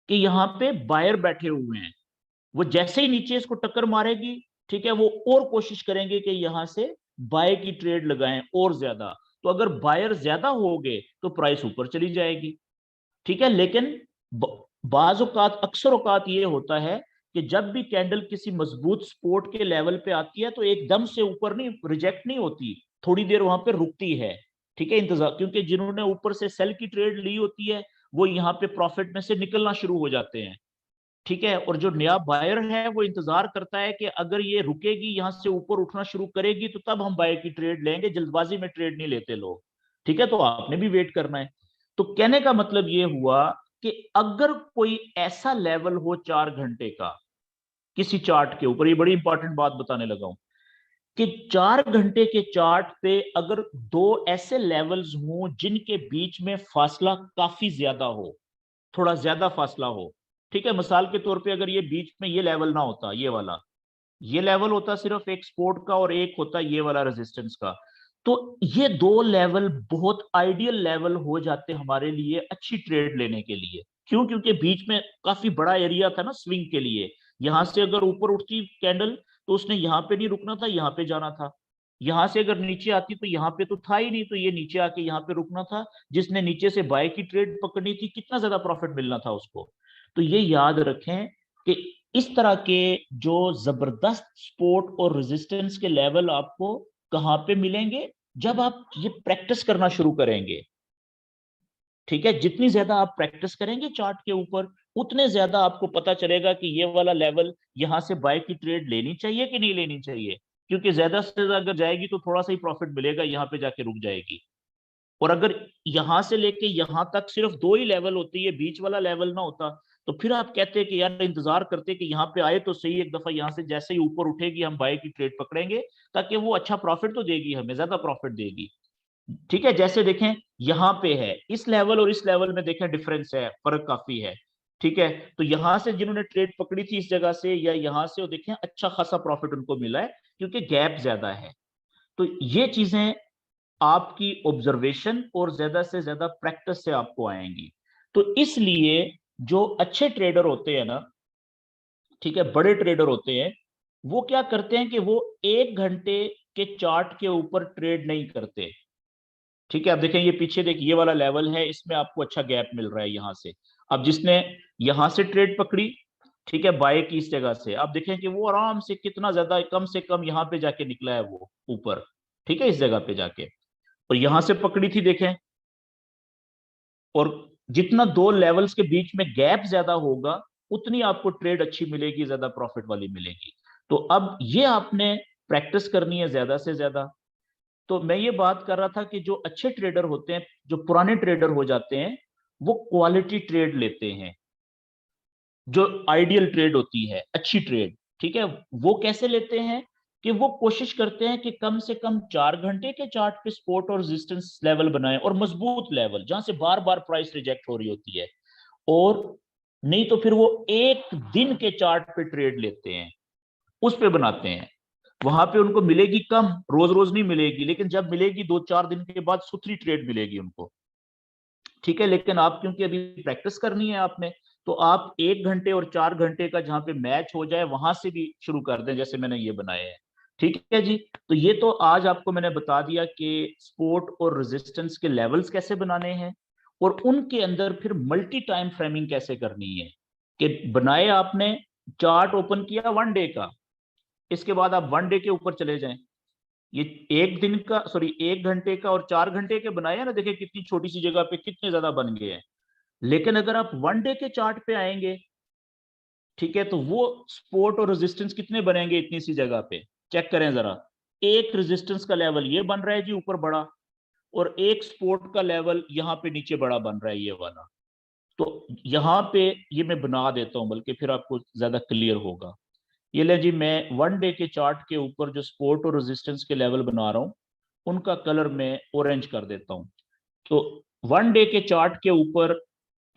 कि यहाँ पे बायर बैठे हुए हैं, वो जैसे ही नीचे इसको टक्कर मारेगी, ठीक है, वो और कोशिश करेंगे कि यहां से बाय की ट्रेड लगाएं और ज्यादा। तो अगर बायर ज्यादा हो गए तो प्राइस ऊपर चली जाएगी, ठीक है। लेकिन बाज औकात, अक्सर औकात ये होता है कि जब भी कैंडल किसी मजबूत सपोर्ट के लेवल पे आती है तो एकदम से ऊपर नहीं, रिजेक्ट नहीं होती, थोड़ी देर वहां पे रुकती है, ठीक है, इंतजार, क्योंकि जिन्होंने ऊपर से सेल की ट्रेड ली होती है वो यहाँ पे प्रॉफिट में से निकलना शुरू हो जाते हैं, ठीक है। और जो नया बायर है वो इंतजार करता है कि अगर ये रुकेगी, यहाँ से ऊपर उठना शुरू करेगी, तो तब हम बाय की ट्रेड लेंगे, जल्दबाजी में ट्रेड नहीं लेते लोग, ठीक है। तो आपने भी वेट करना है। तो कहने का मतलब ये हुआ कि अगर कोई ऐसा लेवल हो 4 घंटे का किसी चार्ट के ऊपर, ये बड़ी इंपॉर्टेंट बात बताने लगा हूं, कि 4 घंटे के चार्ट पे अगर दो ऐसे लेवल्स हों जिनके बीच में फासला काफी ज्यादा हो, थोड़ा ज्यादा फासला हो, ठीक है। मिसाल के तौर पे अगर ये बीच में ये लेवल ना होता, ये वाला, ये लेवल होता सिर्फ एक सपोर्ट का और एक होता ये वाला रेजिस्टेंस का, तो ये दो लेवल बहुत आइडियल लेवल हो जाते हमारे लिए अच्छी ट्रेड लेने के लिए। क्यों? क्योंकि बीच में काफी बड़ा एरिया था ना स्विंग के लिए। यहां से अगर ऊपर उठती कैंडल तो उसने यहाँ पे नहीं रुकना था, यहाँ पे जाना था। यहां से अगर नीचे आती तो यहाँ पे तो था ही नहीं, तो ये नीचे आके यहाँ पे रुकना था। जिसने नीचे से बाय की ट्रेड पकड़नी थी, कितना ज्यादा प्रॉफिट मिलना था उसको। तो ये याद रखें कि इस तरह के जो जबरदस्त सपोर्ट और रेजिस्टेंस के लेवल आपको कहां पे मिलेंगे? जब आप ये प्रैक्टिस करना शुरू करेंगे, ठीक है। जितनी ज्यादा आप प्रैक्टिस करेंगे चार्ट के ऊपर, उतने ज्यादा आपको पता चलेगा कि ये वाला लेवल यहां से बाय की ट्रेड लेनी चाहिए कि नहीं लेनी चाहिए। क्योंकि ज्यादा से ज्यादा अगर जाएगी तो थोड़ा सा ही प्रॉफिट मिलेगा, यहाँ पे जाके रुक जाएगी। और अगर यहां से लेके यहां तक सिर्फ दो ही लेवल होती है, बीच वाला लेवल ना होता, तो फिर आप कहते हैं कि यार इंतजार करते कि यहाँ पे आए तो सही एक दफा, यहाँ से जैसे ही ऊपर उठेगी हम बाय की ट्रेड पकड़ेंगे, ताकि वो अच्छा प्रॉफिट तो देगी, हमें ज्यादा प्रॉफिट देगी, ठीक है। जैसे देखें यहाँ पे है, इस लेवल और इस लेवल में देखें डिफरेंस है, फर्क काफी है, ठीक है। तो यहां से जिन्होंने ट्रेड पकड़ी थी इस जगह से या यहाँ से, वो देखें अच्छा खासा प्रॉफिट उनको मिला है, क्योंकि गैप ज्यादा है। तो ये चीजें आपकी ऑब्जर्वेशन और ज्यादा से ज्यादा प्रैक्टिस से आपको आएंगी। तो इसलिए जो अच्छे ट्रेडर होते हैं ना, ठीक है, बड़े ट्रेडर होते हैं, वो क्या करते हैं कि वो 1 घंटे के चार्ट के ऊपर ट्रेड नहीं करते, ठीक है। अब देखें ये पीछे देखिए, ये वाला लेवल है, इसमें आपको अच्छा गैप मिल रहा है यहां से। अब जिसने यहां से ट्रेड पकड़ी, ठीक है, बाय की इस जगह से आप देखें कि वो आराम से कितना ज्यादा, कम से कम यहाँ पे जाके निकला है वो ऊपर, ठीक है, इस जगह पे जाके, और यहां से पकड़ी थी देखें। और जितना दो लेवल्स के बीच में गैप ज्यादा होगा, उतनी आपको ट्रेड अच्छी मिलेगी, ज्यादा प्रॉफिट वाली मिलेगी। तो अब ये आपने प्रैक्टिस करनी है ज्यादा से ज्यादा। तो मैं ये बात कर रहा था कि जो अच्छे ट्रेडर होते हैं, जो पुराने ट्रेडर हो जाते हैं, वो क्वालिटी ट्रेड लेते हैं, जो आइडियल ट्रेड होती है, अच्छी ट्रेड, ठीक है, वो कैसे लेते हैं कि वो कोशिश करते हैं कि कम से कम 4 घंटे के चार्ट पे सपोर्ट और रेजिस्टेंस लेवल बनाएं, और मजबूत लेवल जहां से बार बार प्राइस रिजेक्ट हो रही होती है। और नहीं तो फिर वो एक दिन के चार्ट पे ट्रेड लेते हैं, उस पे बनाते हैं। वहां पे उनको मिलेगी कम, रोज रोज नहीं मिलेगी, लेकिन जब मिलेगी 2-4 दिन के बाद सुथरी ट्रेड मिलेगी उनको, ठीक है। लेकिन आप क्योंकि अभी प्रैक्टिस करनी है आपने, तो आप 1 घंटे और 4 घंटे का जहां पे मैच हो जाए वहां से भी शुरू कर दें, जैसे मैंने ये बनाए हैं, ठीक है जी। तो ये तो आज आपको मैंने बता दिया कि सपोर्ट और रेजिस्टेंस के लेवल्स कैसे बनाने हैं, और उनके अंदर फिर मल्टी टाइम फ्रेमिंग कैसे करनी है। कि बनाए आपने, चार्ट ओपन किया 1 डे का, इसके बाद आप 1 डे के ऊपर चले जाएं। ये 1 दिन का, सॉरी 1 घंटे का और 4 घंटे के बनाए हैं ना, देखिए कितनी छोटी सी जगह पे कितने ज्यादा बन गए हैं। लेकिन अगर आप 1 डे के चार्ट पे आएंगे, ठीक है, तो वो सपोर्ट और रेजिस्टेंस कितने बनेंगे इतनी सी जगह पे, चेक करें जरा। एक रेजिस्टेंस का लेवल ये बन रहा है जी ऊपर बड़ा, और एक सपोर्ट का लेवल यहाँ पे नीचे बड़ा बन रहा है, ये वाला। तो यहाँ पे ये मैं बना देता हूँ, बल्कि फिर आपको ज्यादा क्लियर होगा। ये ले जी, मैं 1 डे के चार्ट के ऊपर जो सपोर्ट और रेजिस्टेंस के लेवल बना रहा हूँ, उनका कलर मैं ऑरेंज कर देता हूँ। तो 1 डे के चार्ट के ऊपर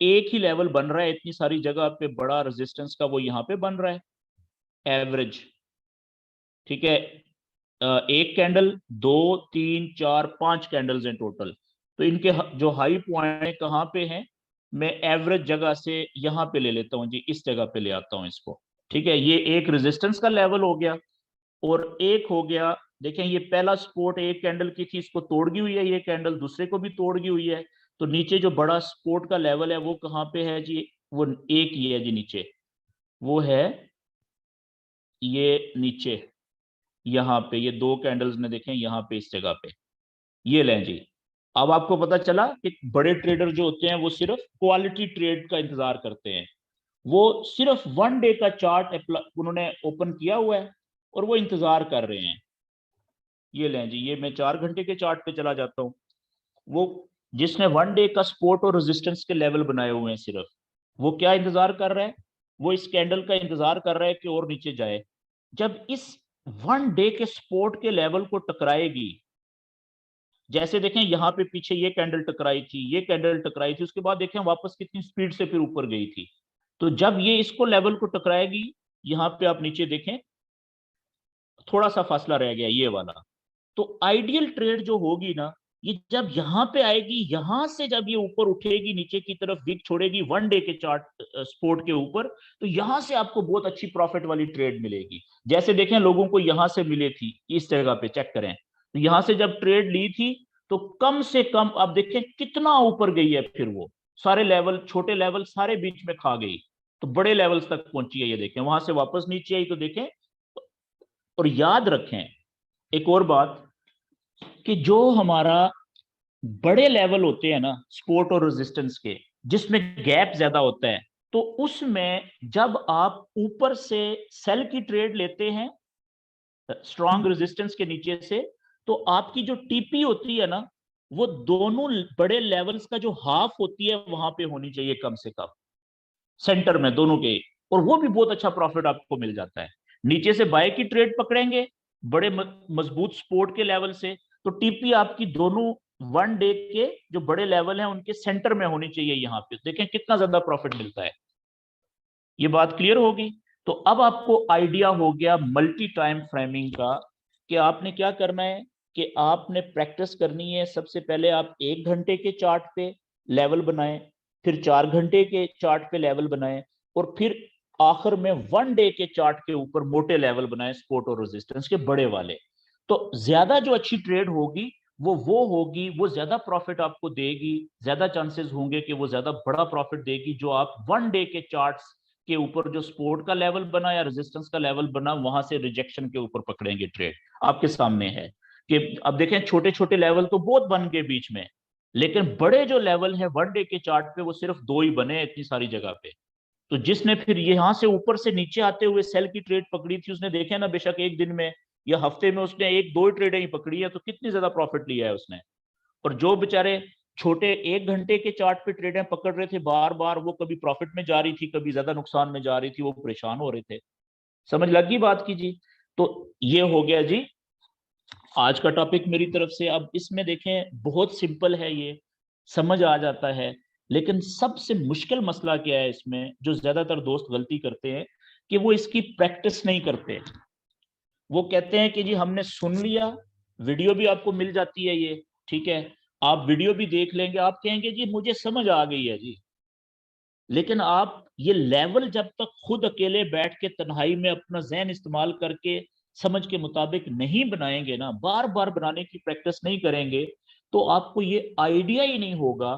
एक ही लेवल बन रहा है इतनी सारी जगह पे, बड़ा रेजिस्टेंस का, वो यहाँ पे बन रहा है एवरेज, ठीक है। एक कैंडल, 2, 3, 4, 5 कैंडल्स हैं टोटल। तो इनके जो हाई पॉइंट कहाँ पे हैं, मैं एवरेज जगह से यहाँ पे ले लेता हूँ जी, इस जगह पे ले आता हूँ इसको, ठीक है। ये एक रेजिस्टेंस का लेवल हो गया, और एक हो गया, देखें ये पहला सपोर्ट एक कैंडल की थी, इसको तोड़ गई हुई है, ये कैंडल दूसरे को भी तोड़ गई हुई है। तो नीचे जो बड़ा सपोर्ट का लेवल है वो कहाँ पे है जी, वो एक ही है जी नीचे, वो है ये नीचे, यहाँ पे ये दो कैंडल्स ने देखें यहाँ पे इस जगह पे, ये लें जी। अब आपको पता चला कि बड़े ट्रेडर जो होते हैं वो सिर्फ क्वालिटी ट्रेड का इंतजार करते हैं। वो सिर्फ 1 डे का चार्ट उन्होंने ओपन किया हुआ है, और वो इंतजार कर रहे हैं। ये लें जी, ये मैं 4 घंटे के चार्ट पे चला जाता हूँ। वो जिसने 1 डे का सपोर्ट और रेजिस्टेंस के लेवल बनाए हुए हैं सिर्फ, वो क्या इंतजार कर रहा है, वो इस कैंडल का इंतजार कर रहा है कि और नीचे जाए। जब इस 1 डे के सपोर्ट के लेवल को टकराएगी, जैसे देखें यहाँ पे पीछे ये कैंडल टकराई थी, ये कैंडल टकराई थी, उसके बाद देखें वापस कितनी स्पीड से फिर ऊपर गई थी। तो जब ये इसको लेवल को टकराएगी, यहाँ पे आप नीचे देखें थोड़ा सा फासला रह गया ये वाला। तो आइडियल ट्रेड जो होगी ना, ये जब यहां पे आएगी, यहां से जब ये ऊपर उठेगी, नीचे की तरफ विक छोड़ेगी 1 डे के चार्ट सपोर्ट के ऊपर, तो यहां से आपको बहुत अच्छी प्रॉफिट वाली ट्रेड मिलेगी। जैसे देखें लोगों को यहां से मिली थी, इस जगह पे चेक करें, तो यहां से जब ट्रेड ली थी, तो कम से कम आप देखें कितना ऊपर गई है, फिर वो सारे लेवल, छोटे लेवल सारे बीच में खा गई, तो बड़े लेवल्स तक पहुंची है। ये देखें वहां से वापस नीचे आई, तो देखें। और याद रखें एक और बात, कि जो हमारा बड़े लेवल होते हैं ना सपोर्ट और रेजिस्टेंस के, जिसमें गैप ज्यादा होता है, तो उसमें जब आप ऊपर से सेल की ट्रेड लेते हैं स्ट्रॉन्ग रेजिस्टेंस के नीचे से, तो आपकी जो टीपी होती है ना, वो दोनों बड़े लेवल्स का जो हाफ होती है वहां पे होनी चाहिए कम से कम, सेंटर में दोनों के। और वो भी बहुत अच्छा प्रॉफिट आपको मिल जाता है। नीचे से बाय की ट्रेड पकड़ेंगे बड़े मजबूत सपोर्ट के लेवल से, तो टीपी आपकी दोनों 1 डे के जो बड़े लेवल हैं उनके सेंटर में होनी चाहिए। यहाँ पे देखें कितना ज्यादा प्रॉफिट मिलता है। ये बात क्लियर होगी। तो अब आपको आइडिया हो गया मल्टी टाइम फ्रेमिंग का, कि आपने क्या करना है, कि आपने प्रैक्टिस करनी है। सबसे पहले आप 1 घंटे के चार्ट पे लेवल बनाएं, फिर 4 घंटे के चार्ट पे लेवल बनाएं, और फिर आखिर में 1 डे के चार्ट के ऊपर मोटे लेवल बनाएं, सपोर्ट और रेजिस्टेंस के बड़े वाले। तो ज्यादा जो अच्छी ट्रेड होगी वो होगी, वो ज्यादा प्रॉफिट आपको देगी, ज्यादा चांसेस होंगे कि वो ज्यादा बड़ा प्रॉफिट देगी, जो आप 1 डे के चार्ट्स के ऊपर जो सपोर्ट का लेवल बना या रेजिस्टेंस का लेवल बना, वहां से रिजेक्शन के ऊपर पकड़ेंगे ट्रेड। आपके सामने है कि अब देखें छोटे छोटे लेवल तो बहुत बन गए बीच में, लेकिन बड़े जो लेवल है वन डे के चार्ट पे वो सिर्फ दो ही बने इतनी सारी जगह पे। तो जिसने फिर यहां से ऊपर से नीचे आते हुए सेल की ट्रेड पकड़ी थी, उसने देखे ना, बेशक एक दिन में या हफ्ते में उसने एक दो ही ट्रेडें ही पकड़ी है, तो कितनी ज्यादा प्रॉफिट लिया है उसने। और जो बेचारे छोटे 1 घंटे के चार्ट पे ट्रेडें पकड़ रहे थे बार बार, वो कभी प्रॉफिट में जा रही थी, कभी ज्यादा नुकसान में जा रही थी, वो परेशान हो रहे थे। समझ लगी बात की जी। तो ये हो गया जी आज का टॉपिक मेरी तरफ से। अब इसमें देखें बहुत सिंपल है, ये समझ आ जाता है, लेकिन सबसे मुश्किल मसला क्या है इसमें, जो ज्यादातर दोस्त गलती करते हैं कि वो इसकी प्रैक्टिस नहीं करते। वो कहते हैं कि जी हमने सुन लिया, वीडियो भी आपको मिल जाती है ये, ठीक है, आप वीडियो भी देख लेंगे, आप कहेंगे जी मुझे समझ आ गई है जी, लेकिन आप ये लेवल जब तक खुद अकेले बैठ के तन्हाई में अपना जहन इस्तेमाल करके समझ के मुताबिक नहीं बनाएंगे ना, बार बार बनाने की प्रैक्टिस नहीं करेंगे, तो आपको ये आइडिया ही नहीं होगा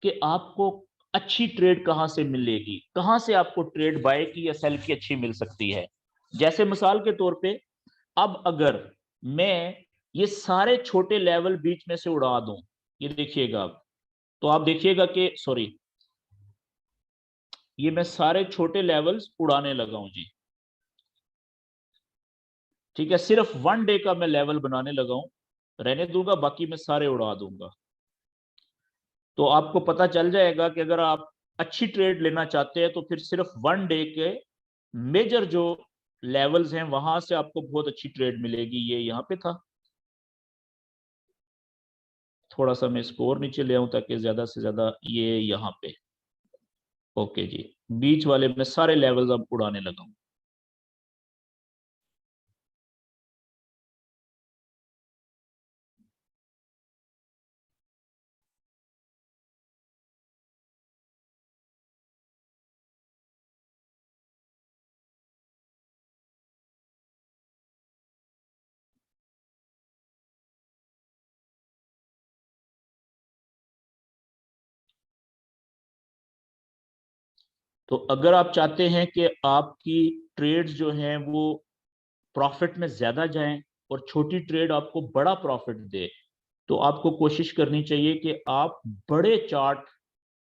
कि आपको अच्छी ट्रेड कहां से मिलेगी, कहां से आपको ट्रेड बाय की या सेल की अच्छी मिल सकती है। जैसे मिसाल के तौर पे, अब अगर मैं ये सारे छोटे लेवल बीच में से उड़ा दूं, ये देखिएगा अब, तो आप देखिएगा कि सॉरी, ये मैं सारे छोटे लेवल्स उड़ाने लगा हूं जी, ठीक है, सिर्फ वन डे का मैं लेवल बनाने लगा हूं, रहने दूंगा, बाकी मैं सारे उड़ा दूंगा। तो आपको पता चल जाएगा कि अगर आप अच्छी ट्रेड लेना चाहते हैं तो फिर सिर्फ वन डे के मेजर जो लेवल्स हैं वहां से आपको बहुत अच्छी ट्रेड मिलेगी। ये यहाँ पे था, थोड़ा सा मैं इसको और नीचे ले आऊं ताकि ज्यादा से ज्यादा, ये यहाँ पे, ओके जी, बीच वाले में सारे लेवल्स अब उड़ाने लगा हूं। तो अगर आप चाहते हैं कि आपकी ट्रेड्स जो हैं वो प्रॉफिट में ज्यादा जाएं और छोटी ट्रेड आपको बड़ा प्रॉफिट दे, तो आपको कोशिश करनी चाहिए कि आप बड़े चार्ट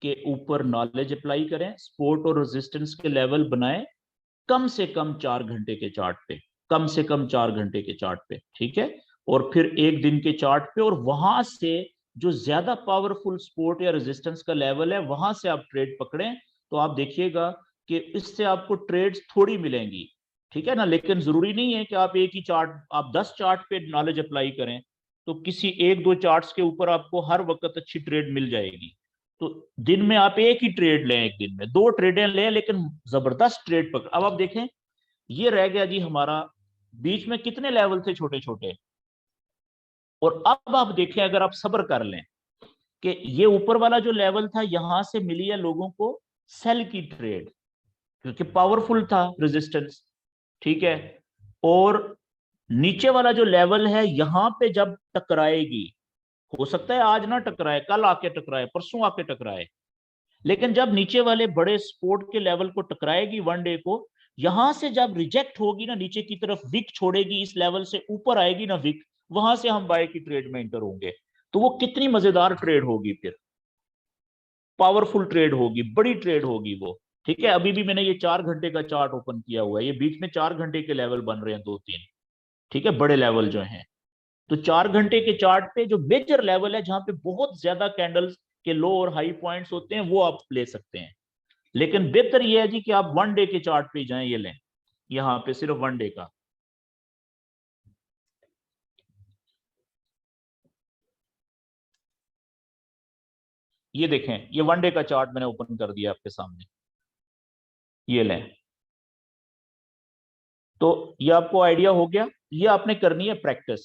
के ऊपर नॉलेज अप्लाई करें, सपोर्ट और रेजिस्टेंस के लेवल बनाएं कम से कम 4 घंटे के चार्ट पे, कम से कम 4 घंटे के चार्ट पे, ठीक है, और फिर एक दिन के चार्ट पे, और वहां से जो ज्यादा पावरफुल सपोर्ट या रेजिस्टेंस का लेवल है वहां से आप ट्रेड पकड़ें। तो आप देखिएगा कि इससे आपको ट्रेड्स थोड़ी मिलेंगी, ठीक है ना, लेकिन जरूरी नहीं है कि आप एक ही चार्ट, आप 10 चार्ट पे नॉलेज अप्लाई करें तो किसी एक दो चार्ट्स के ऊपर आपको हर वक्त अच्छी ट्रेड मिल जाएगी। तो दिन में आप एक ही ट्रेड लें, एक दिन में दो ट्रेडें लें, लेकिन जबरदस्त ट्रेड पकड़। अब आप देखें ये रह गया जी हमारा, बीच में कितने लेवल थे छोटे छोटे, और अब आप देखें अगर आप सब्र कर लें कि ये ऊपर वाला जो लेवल था यहां से मिली है लोगों को सेल की ट्रेड, क्योंकि पावरफुल था रेजिस्टेंस, ठीक है, और नीचे वाला जो लेवल है यहां पे जब टकराएगी, हो सकता है आज ना टकराए, कल आके टकराए, परसों आके टकराए, लेकिन जब नीचे वाले बड़े सपोर्ट के लेवल को टकराएगी वन डे को, यहां से जब रिजेक्ट होगी ना, नीचे की तरफ विक छोड़ेगी, इस लेवल से ऊपर आएगी ना विक, वहां से हम बाय की ट्रेड में इंटर होंगे। तो वो कितनी मजेदार ट्रेड होगी, फिर पावरफुल ट्रेड होगी, बड़ी ट्रेड होगी वो, ठीक है। अभी भी मैंने ये 4 घंटे का चार्ट ओपन किया हुआ है, ये बीच में 4 घंटे के लेवल बन रहे हैं दो तीन, ठीक है, बड़े लेवल जो हैं। तो 4 घंटे के चार्ट पे जो मेजर लेवल है जहां पे बहुत ज्यादा कैंडल्स के लो और हाई पॉइंट्स होते हैं वो आप ले सकते हैं, लेकिन बेहतर यह है जी कि आप वन डे के चार्ट पे जाएं, ये लें यहां पे सिर्फ वन डे का। ये देखें, ये वन डे का चार्ट मैंने ओपन कर दिया आपके सामने, ये लें। तो ये आपको आइडिया हो गया, ये आपने करनी है प्रैक्टिस।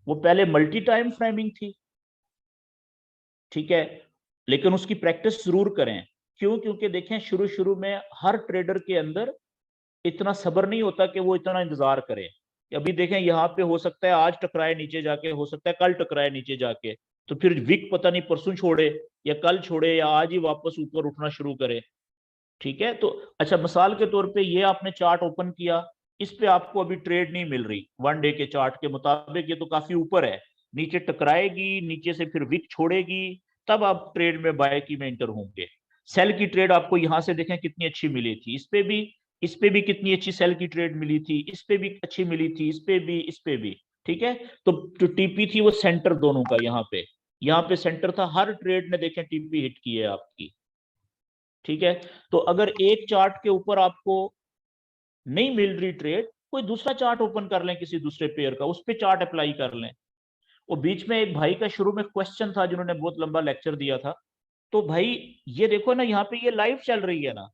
वो पहले मल्टी टाइम फ्रेमिंग थी, ठीक है, लेकिन उसकी प्रैक्टिस जरूर करें। क्यों? क्योंकि देखें शुरू शुरू में हर ट्रेडर के अंदर इतना सब्र नहीं होता कि वो इतना इंतजार करे। अभी देखें यहाँ पे हो सकता है आज टकराए नीचे जाके, हो सकता है कल टकराए नीचे जाके, तो फिर विक पता नहीं परसों छोड़े या कल छोड़े या आज ही वापस ऊपर उठना शुरू करे, ठीक है, तो अच्छा मिसाल के तौर पे ये आपने चार्ट ओपन किया, इस पे आपको अभी ट्रेड नहीं मिल रही, वन डे के चार्ट के मुताबिक ये तो काफी ऊपर है, नीचे टकराएगी, नीचे से फिर विक छोड़ेगी, तब आप ट्रेड में बाय की में इंटर होंगे। सेल की ट्रेड आपको यहां से देखें कितनी अच्छी मिली थी, इस पे भी कितनी अच्छी सेल की ट्रेड मिली थी, इस पे भी अच्छी मिली थी, इस पे भी, इस पे भी। ठीक है, तो जो टीपी थी वो सेंटर दोनों का, यहाँ पे सेंटर था, हर ट्रेड ने देखें टीपी हिट की है आपकी। ठीक है, तो अगर एक चार्ट के ऊपर आपको नहीं मिल रही ट्रेड, कोई दूसरा चार्ट ओपन कर लें किसी दूसरे पेयर का, उस पर चार्ट अप्लाई कर लें। और बीच में एक भाई का शुरू में क्वेश्चन था जिन्होंने बहुत लंबा लेक्चर दिया था, तो भाई ये देखो ना, यहाँ पे ये लाइव चल रही है ना,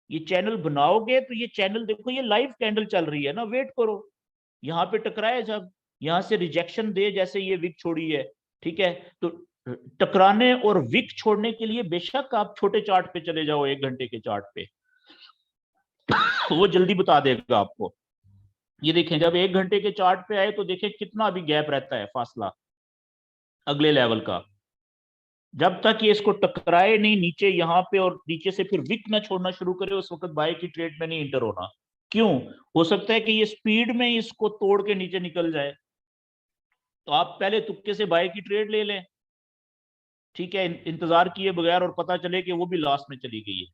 ये चैनल बनाओगे तो ये चैनल देखो, ये लाइव कैंडल चल रही है ना, वेट करो, यहाँ पे टकराए, जब यहाँ से रिजेक्शन दे, जैसे ये विक छोड़ी है, ठीक है, तो टकराने और विक छोड़ने के लिए बेशक आप छोटे चार्ट पे चले जाओ, 1 घंटे के चार्ट पे, वो जल्दी बता देगा आपको। ये देखें, जब 1 घंटे के चार्ट पे आए तो देखें कितना अभी गैप रहता है, फासला अगले लेवल का, जब तक ये इसको टकराए नहीं नीचे यहाँ पे, और नीचे से फिर विक ना छोड़ना शुरू करे, उस वक्त बाय की ट्रेड में नहीं इंटर होना। क्यों? हो सकता है कि ये स्पीड में इसको तोड़ के नीचे निकल जाए, तो आप पहले तुक्के से बाय की ट्रेड ले लें, ठीक है, इंतजार किए बगैर, और पता चले कि वो भी लास्ट में चली गई है।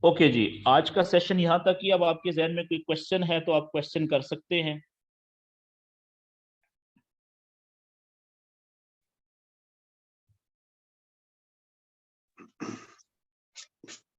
ओके जी, आज का सेशन यहाँ तक ही। अब आपके जहन में कोई क्वेश्चन है तो आप क्वेश्चन कर सकते हैं।